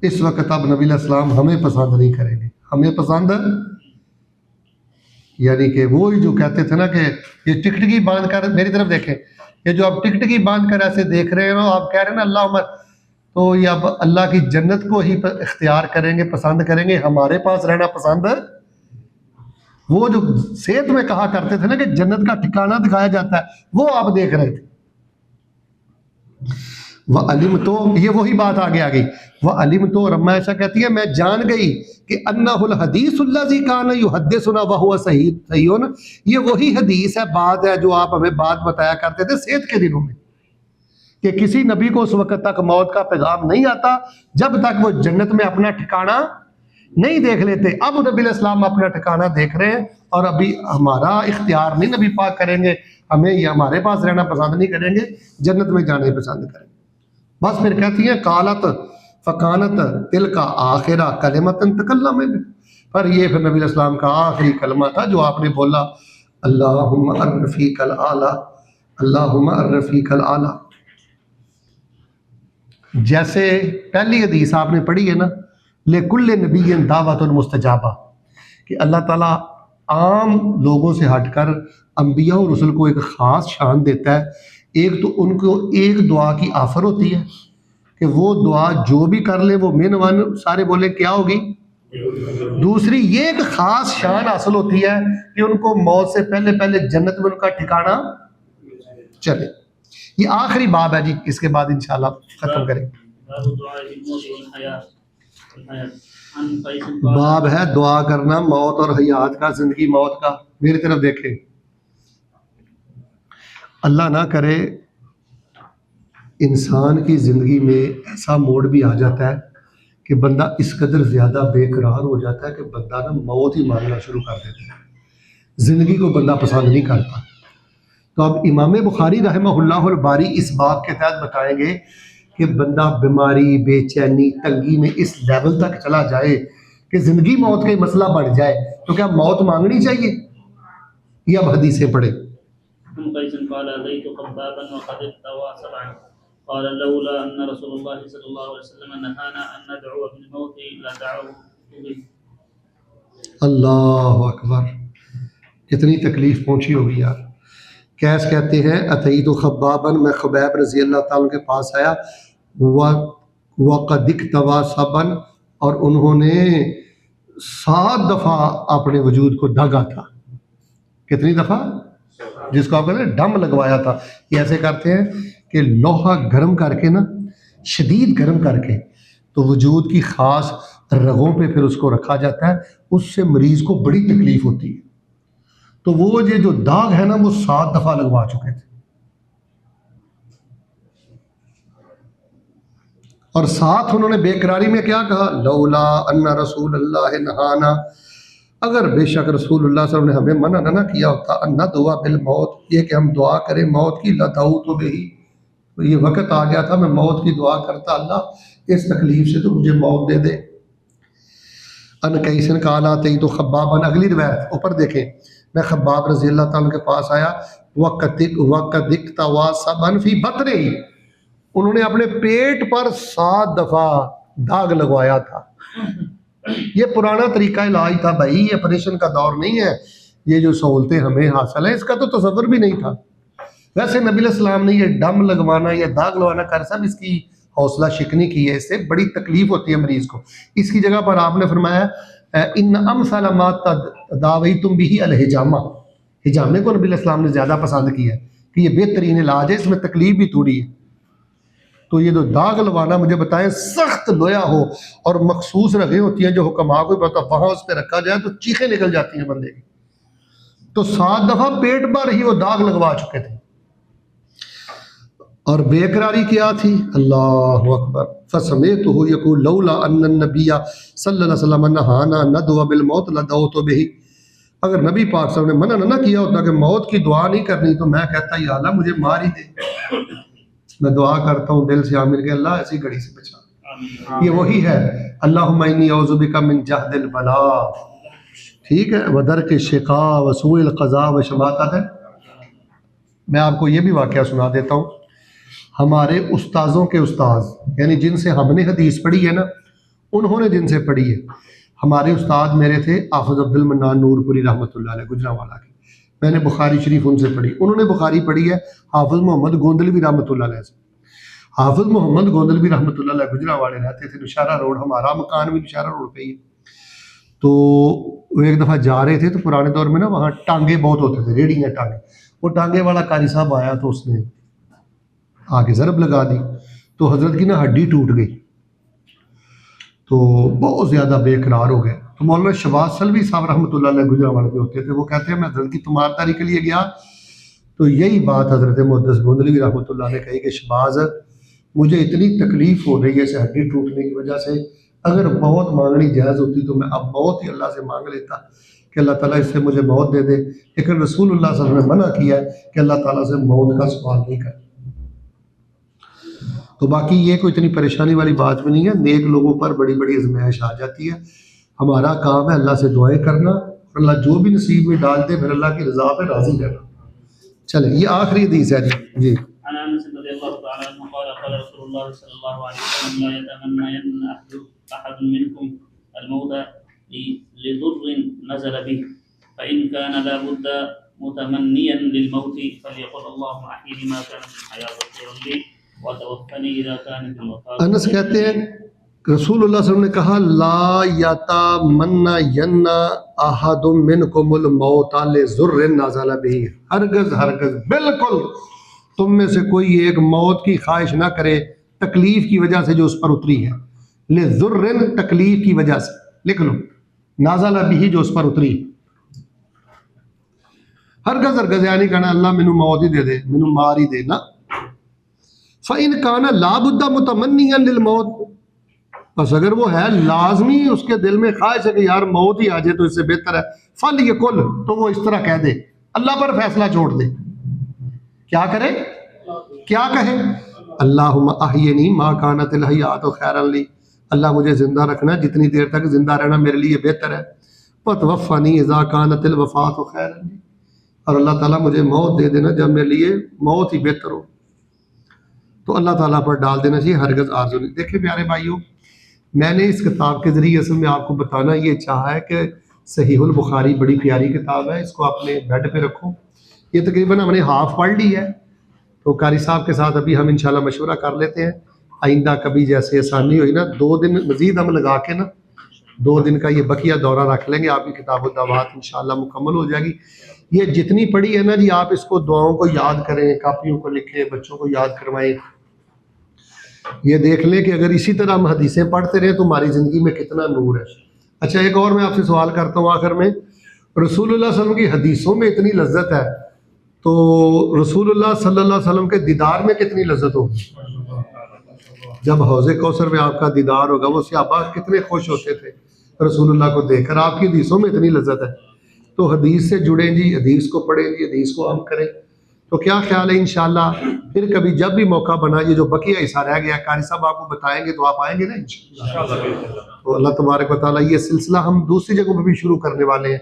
اس وقت اب نبی علیہ السلام ہمیں پسند نہیں کریں گے. ہمیں پسند، یعنی کہ وہی جو کہتے تھے نا کہ یہ ٹکٹکی باندھ کر، میری طرف دیکھیں، یہ جو آپ ٹکٹکی باندھ کر ایسے دیکھ رہے ہو، آپ کہہ رہے ہیں نا اللہ عمر، تو یہ اب اللہ کی جنت کو ہی اختیار کریں گے، پسند کریں گے، ہمارے پاس رہنا پسند ہے. وہ جو صحت میں کہا کرتے تھے نا کہ جنت کا ٹھکانہ دکھایا جاتا ہے، وہ آپ دیکھ رہے تھے. وَعَلِمْتُ، یہ وہی بات آگے آ گئی. وَعَلِمْتُ، اور اما عائشہ کہتی ہے میں جان گئی کہ أَنَّهُ الْحَدِيثُ الَّذِي كَانَ يُحَدِّثُنَا وَهُوَ صَحِيحٌ، یہ وہی حدیث ہے، بات ہے جو آپ ہمیں بات بتایا کرتے تھے صحت کے دنوں میں، کہ کسی نبی کو اس وقت تک موت کا پیغام نہیں آتا جب تک وہ جنت میں اپنا ٹھکانہ نہیں دیکھ لیتے. اب نبی علیہ السلام اپنا ٹھکانہ دیکھ رہے ہیں اور ابھی ہمارا اختیار نہیں نبی پاک کریں گے، ہمیں یہ ہمارے پاس رہنا پسند نہیں کریں گے، جنت میں جانے پسند کریں گے۔ بس پھر کہتی ہیں قالت فکانت تلک آخرہ کلمۃ تکلم بہا، پر یہ پھر نبی علیہ السلام کا آخری کلمہ تھا جو آپ نے بولا، اللہم الرفیق الاعلی، اللہم الرفیق الاعلی۔ جیسے پہلی حدیث آپ نے پڑھی ہے نا، لکل نبی دعوت مستجابہ، کہ اللہ تعالیٰ عام لوگوں سے ہٹ کر انبیاء اور رسل کو ایک خاص شان دیتا ہے۔ ایک تو ان کو ایک دعا کی آفر ہوتی ہے کہ وہ دعا جو بھی کر لے وہ من ون سارے بولے کیا ہوگی۔ دوسری یہ ایک خاص شان حاصل ہوتی ہے کہ ان کو موت سے پہلے پہلے جنت میں ان کا ٹھکانہ چلے۔ یہ آخری باب ہے جی، اس کے بعد انشاءاللہ ختم کریں۔ باب دعاء الموت والحیات باب ہے دعا کرنا موت اور حیات کا، زندگی موت کا۔ میری طرف دیکھیں، اللہ نہ کرے انسان کی زندگی میں ایسا موڑ بھی آ جاتا ہے کہ بندہ اس قدر زیادہ بے قرار ہو جاتا ہے کہ بندہ نا موت ہی مانگنا شروع کر دیتا ہے، زندگی کو بندہ پسند نہیں کرتا۔ تو اب امام بخاری رحمہ اللہ الباری اس باب کے تحت بتائیں گے کہ بندہ بیماری، بے چینی، تنگی میں اس لیول تک چلا جائے کہ زندگی موت کا ہی مسئلہ بڑھ جائے تو کیا موت مانگنی چاہیے؟ یہ اب حدیثیں پڑھیں۔ عن قيس قال أتيت خبابا وقد احتوى سبعا قال لولا أن رسول الله صلى الله عليه وسلم نهانا أن ندعو بالموت لدعوت به۔ اللہ اکبر، کتنی تکلیف پہنچی ہوگی یار۔ کیس کہتے ہیں اتیت خبابا، میں خبیب رضی اللہ تعالیٰ کے پاس آیا، وقد احتوى سبعا، اور انہوں نے 7 دفعہ اپنے وجود کو دھاگا تھا۔ کتنی دفعہ؟ جس کو آپ کہتے ہیں ڈم لگوایا تھا۔ یہ ایسے کرتے ہیں کہ لوہا گرم کر کے نا، شدید گرم کر کے تو وجود کی خاص رگوں پہ پھر اس کو رکھا جاتا ہے، اس سے مریض کو بڑی تکلیف ہوتی ہے۔ تو وہ یہ جو داغ ہے نا وہ 7 دفعہ لگوا چکے تھے، اور ساتھ انہوں نے بے قراری میں کیا کہا، لولا ان رسول اللہ نہانا، اگر بے شک رسول اللہ صلی اللہ علیہ وسلم نے ہمیں منع نہ کیا ہوتا ان ندعو بالموت، یہ کہ ہم دعا کریں موت کی، لدعوت بہ، یہ وقت آ گیا تھا میں موت کی دعا کرتا، اللہ اس تکلیف سے تو مجھے موت دے دے۔ ان کیسن قال اتیت خبابا، اگلی روایت اوپر دیکھیں، میں خباب رضی اللہ تعالیٰ کے پاس آیا، وقت احتوى سبعا فی بطنہ، انہوں نے اپنے پیٹ پر 7 دفعہ داغ لگوایا تھا۔ یہ پرانا طریقہ علاج تھا بھائی، یہ آپریشن کا دور نہیں ہے، یہ جو سہولتیں ہمیں حاصل ہیں اس کا تو تصور بھی نہیں تھا۔ ویسے نبی علیہ السلام نے یہ ڈم لگوانا یا داغ لگوانا کر سب اس کی حوصلہ شکنی کی ہے، اس سے بڑی تکلیف ہوتی ہے مریض کو۔ اس کی جگہ پر آپ نے فرمایا ان امثل ما تداویتم به الحجامہ، حجامے کو نبی علیہ السلام نے زیادہ پسند کیا ہے کہ یہ بہترین علاج ہے، اس میں تکلیف بھی تھوڑی ہے۔ تو یہ جو داغ لگوانا مجھے بتائیں سخت لویا ہو اور مخصوص رگیں ہوتی ہیں جو حکماء کو پتہ، وہاں اس پہ رکھا جائے تو چیخیں نکل جاتی ہیں بندے کی۔ تو 7 دفعہ پیٹ پر ہی وہ داغ لگوا چکے تھے، اور بے قراری کیا تھی، اللہ اکبر۔ فسمعته يقول لولا ان النبي صلی اللہ علیہ وسلم نہانا ندعو بالموت لدعوت به، اگر نبی پاک صلی اللہ علیہ وسلم نے منع نہ کیا ہوتا کہ موت کی دعا نہیں کرنی تو میں کہتا یا اللہ مجھے مار ہی دے۔ میں دعا کرتا ہوں دل سے عامر کہ اللہ ایسی گھڑی سے بچا۔ یہ وہی ہے، اللہم انی اعوذ بک من جہد البلاء، ٹھیک ہے، ودرک الشقاء وسوء القضاء وشماتۃ۔ میں آپ کو یہ بھی واقعہ سنا دیتا ہوں، ہمارے استاذوں کے استاذ یعنی جن سے ہم نے حدیث پڑھی ہے نا، انہوں نے جن سے پڑھی ہے، ہمارے استاد میرے تھے حافظ عبد المنان نور پوری رحمۃ اللہ علیہ گجرانوالہ کے، میں نے بخاری شریف ان سے پڑھی، انہوں نے بخاری پڑھی ہے حافظ محمد گوندلوی رحمۃ اللہ علیہ سے۔ حافظ محمد گوندلوی رحمۃ اللہ علیہ گجرانوالے رہتے تھے نشارہ روڈ، ہمارا مکان بھی نشارہ روڈ پہ ہی ہے۔ تو وہ ایک دفعہ جا رہے تھے تو پرانے دور میں نا وہاں ٹانگے بہت ہوتے تھے، ریڑھی ہیں ٹانگے، وہ ٹانگے والا قاری صاحب آیا تو اس نے آگے ضرب لگا دی تو حضرت کی نا ہڈی ٹوٹ گئی، تو بہت زیادہ بے قرار ہو گئے۔ تو مولانا شہباز سلوی صاحب رحمۃ اللہ علیہ گجرانوالہ پہ ہوتے تھے، وہ کہتے ہیں میں حضرت کی تیمارداری کے لیے گیا تو یہی بات حضرت محدث گوندلوی رحمۃ اللہ نے کہی کہ شہباز مجھے اتنی تکلیف ہو رہی ہے اس ہڈی ٹوٹنے کی وجہ سے، اگر موت مانگنی جائز ہوتی تو میں اب موت ہی اللہ سے مانگ لیتا، کہ اللہ تعالیٰ اس سے مجھے موت دے دے، لیکن رسول اللہ صلی اللہ علیہ وسلم نے منع کیا ہے کہ اللہ تعالیٰ سے موت کا سوال نہیں کرنا۔ تو باقی یہ کوئی اتنی پریشانی والی بات بھی نہیں ہے، نیک لوگوں پر بڑی بڑی آزمائش آ جاتی ہے، ہمارا کام ہے اللہ سے دعائیں کرنا، اور اللہ جو بھی نصیب میں ڈال دے پھر اللہ کی رضا پہ راضی رہنا۔ چلیں یہ آخری حدیث ہے جی۔ عن انس رضي الله تعالى عنه قال قال رسول الله صلى الله عليه وسلم لا يتمنين احد منكم الموت لضر نزل به فان كان لا بد متمنيا للموت فليقل اللهم احيني ما كانت الحياه خيرا لي وتوفني اذا كانت الوفاه۔ انس کہتے ہیں رسول اللہ صلی اللہ علیہ وسلم نے کہا لا یتمنین احد منکم الموت لضر نزل به، ہرگز بالکل تم میں سے کوئی ایک موت کی خواہش نہ کرے تکلیف کی وجہ سے جو اس پر اتری ہے، لضر تکلیف کی وجہ سے، لکھ لو نازل به جو اس پر اتری، ہرگز یعنی کہنا اللہ مینوں موت ہی دے دے، مینوں مار ہی دے نا۔ فَإِنْ كَانَ لَا بُدَّ مُتَمَنِّيًا لِلْمَوْتِ، بس اگر وہ ہے لازمی اس کے دل میں خواہش ہے کہ یار موت ہی آ جائے تو اس سے بہتر ہے، فَلْيَقُلْ تو وہ اس طرح کہہ دے، اللہ پر فیصلہ چھوڑ دے، کیا کرے، کیا کہے، اللہم احینی ما کانت الحیات خیرا لی، اللہ مجھے زندہ رکھنا، جتنی دیر تک زندہ رہنا میرے لیے بہتر ہے، وتوفنی اذا کانت الوفات خیرا لی، اور اللہ تعالیٰ مجھے موت دے دینا جب میرے لیے موت ہی بہتر ہو۔ تو اللہ تعالیٰ پر ڈال دینا چاہیے، ہرگز آرزو نہیں۔ دیکھیں پیارے بھائیوں، میں نے اس کتاب کے ذریعے اصل میں آپ کو بتانا یہ چاہا ہے کہ صحیح البخاری بڑی پیاری کتاب ہے، اس کو اپنے بیڈ پہ رکھو، یہ تقریباً ہم نے ہاف پڑھ لی ہے، تو قاری صاحب کے ساتھ ابھی ہم انشاءاللہ مشورہ کر لیتے ہیں، آئندہ کبھی جیسے آسانی ہوئی نا 2 دن مزید ہم لگا کے نا 2 دن کا یہ بقیہ دورہ رکھ لیں گے، آپ کی کتاب الدعوات انشاءاللہ مکمل ہو جائے گی۔ یہ جتنی پڑھی ہے نا جی، آپ اس کو دعاؤں کو یاد کریں، کاپیوں کو لکھیں، بچوں کو یاد کروائیں، یہ دیکھ لیں کہ اگر اسی طرح ہم حدیثیں پڑھتے رہیں تو ہماری زندگی میں کتنا نور ہے۔ اچھا ایک اور میں آپ سے سوال کرتا ہوں آخر میں، رسول اللہ صلی اللہ علیہ وسلم کی حدیثوں میں اتنی لذت ہے تو رسول اللہ صلی اللہ علیہ وسلم کے دیدار میں کتنی لذت ہوگی؟ جب حوض کوثر میں آپ کا دیدار ہوگا، وہ صحابہ کتنے خوش ہوتے تھے رسول اللہ کو دیکھ کر، آپ کی حدیثوں میں اتنی لذت ہے، تو حدیث سے جڑیں جی، حدیث کو پڑھیں جی، حدیث کو عمل کریں۔ تو کیا خیال ہے انشاءاللہ پھر کبھی جب بھی موقع بنا، یہ جو بقیہ حصہ رہ گیا قاری صاحب آپ کو بتائیں گے تو آپ آئیں گے نا انشاءاللہ۔ تو اللہ تبارک و تعالیٰ یہ سلسلہ ہم دوسری جگہوں پہ بھی شروع کرنے والے ہیں،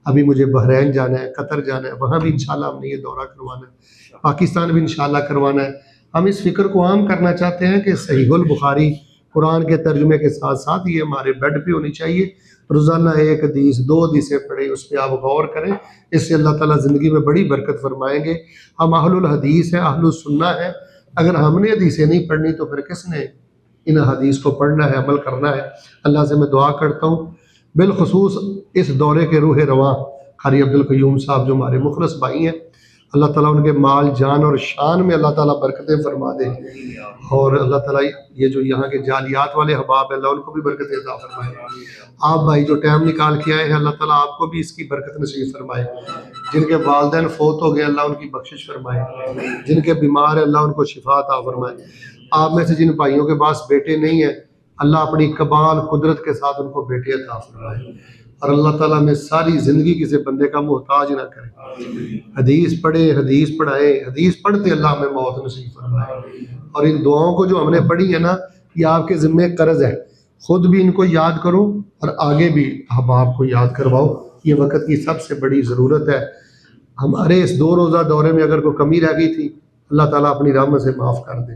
ابھی مجھے بحرین جانا ہے، قطر جانا ہے، وہاں بھی انشاءاللہ ہم نے یہ دورہ کروانا ہے، پاکستان بھی انشاءاللہ کروانا ہے۔ ہم اس فکر کو عام کرنا چاہتے ہیں کہ صحیح البخاری قرآن کے ترجمے کے ساتھ ساتھ یہ ہمارے بیڈ پہ ہونی چاہیے، روزانہ 1 حدیث 2 حدیثیں پڑھیں، اس پہ آپ غور کریں، اس سے اللہ تعالیٰ زندگی میں بڑی برکت فرمائیں گے۔ ہم اہل الحدیث ہیں، اہل السنہ ہیں، اگر ہم نے حدیثیں نہیں پڑھنی تو پھر کس نے ان حدیث کو پڑھنا ہے، عمل کرنا ہے۔ اللہ سے میں دعا کرتا ہوں بالخصوص اس دورے کے روح رواں قاری عبدالقیوم صاحب جو ہمارے مخلص بھائی ہیں، اللہ تعالیٰ ان کے مال جان اور شان میں اللہ تعالیٰ برکتیں فرما دے، اور اللہ تعالیٰ یہ جو یہاں کے جالیات والے احباب ہیں اللہ ان کو بھی برکتیں عطا فرمائے۔ آپ بھائی جو ٹائم نکال کے آئے ہیں اللہ تعالیٰ آپ کو بھی اس کی برکت نصیب فرمائے، جن کے والدین فوت ہو گئے اللہ ان کی بخشش فرمائے، جن کے بیمار ہیں اللہ ان کو شفا عطا فرمائے۔ آپ میں سے جن بھائیوں کے پاس بیٹے نہیں ہیں اللہ اپنی کمال قدرت کے ساتھ ان کو بیٹے عطا فرمائے، اور اللہ تعالیٰ میں ساری زندگی کسی بندے کا محتاج نہ کرے۔ حدیث پڑھے، حدیث پڑھائے، حدیث پڑھتے اللہ ہمیں موت نصیب فرمائے، اور ان دعاؤں کو جو ہم نے پڑھی ہے نا یہ آپ کے ذمے قرض ہے، خود بھی ان کو یاد کرو اور آگے بھی احباب کو یاد کرواؤ، یہ وقت کی سب سے بڑی ضرورت ہے۔ ہمارے اس 2 روزہ دورے میں اگر کوئی کمی رہ گئی تھی اللہ تعالیٰ اپنی رحمت سے معاف کر دے،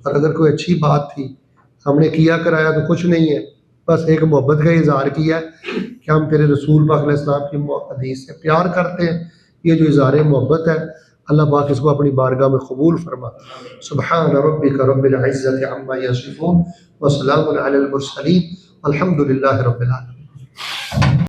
اور اگر کوئی اچھی بات تھی ہم نے کیا کرایا تو کچھ نہیں ہے، بس ایک محبت کا اظہار کیا ہے کہ ہم تیرے رسول پاک علیہ السلام کی حدیث سے پیار کرتے ہیں، یہ جو اظہار محبت ہے اللہ پاک اس کو اپنی بارگاہ میں قبول فرما۔ سبحان ربک رب العزت عما یصفون وسلام علی المرسلین والحمد للہ رب العالمین۔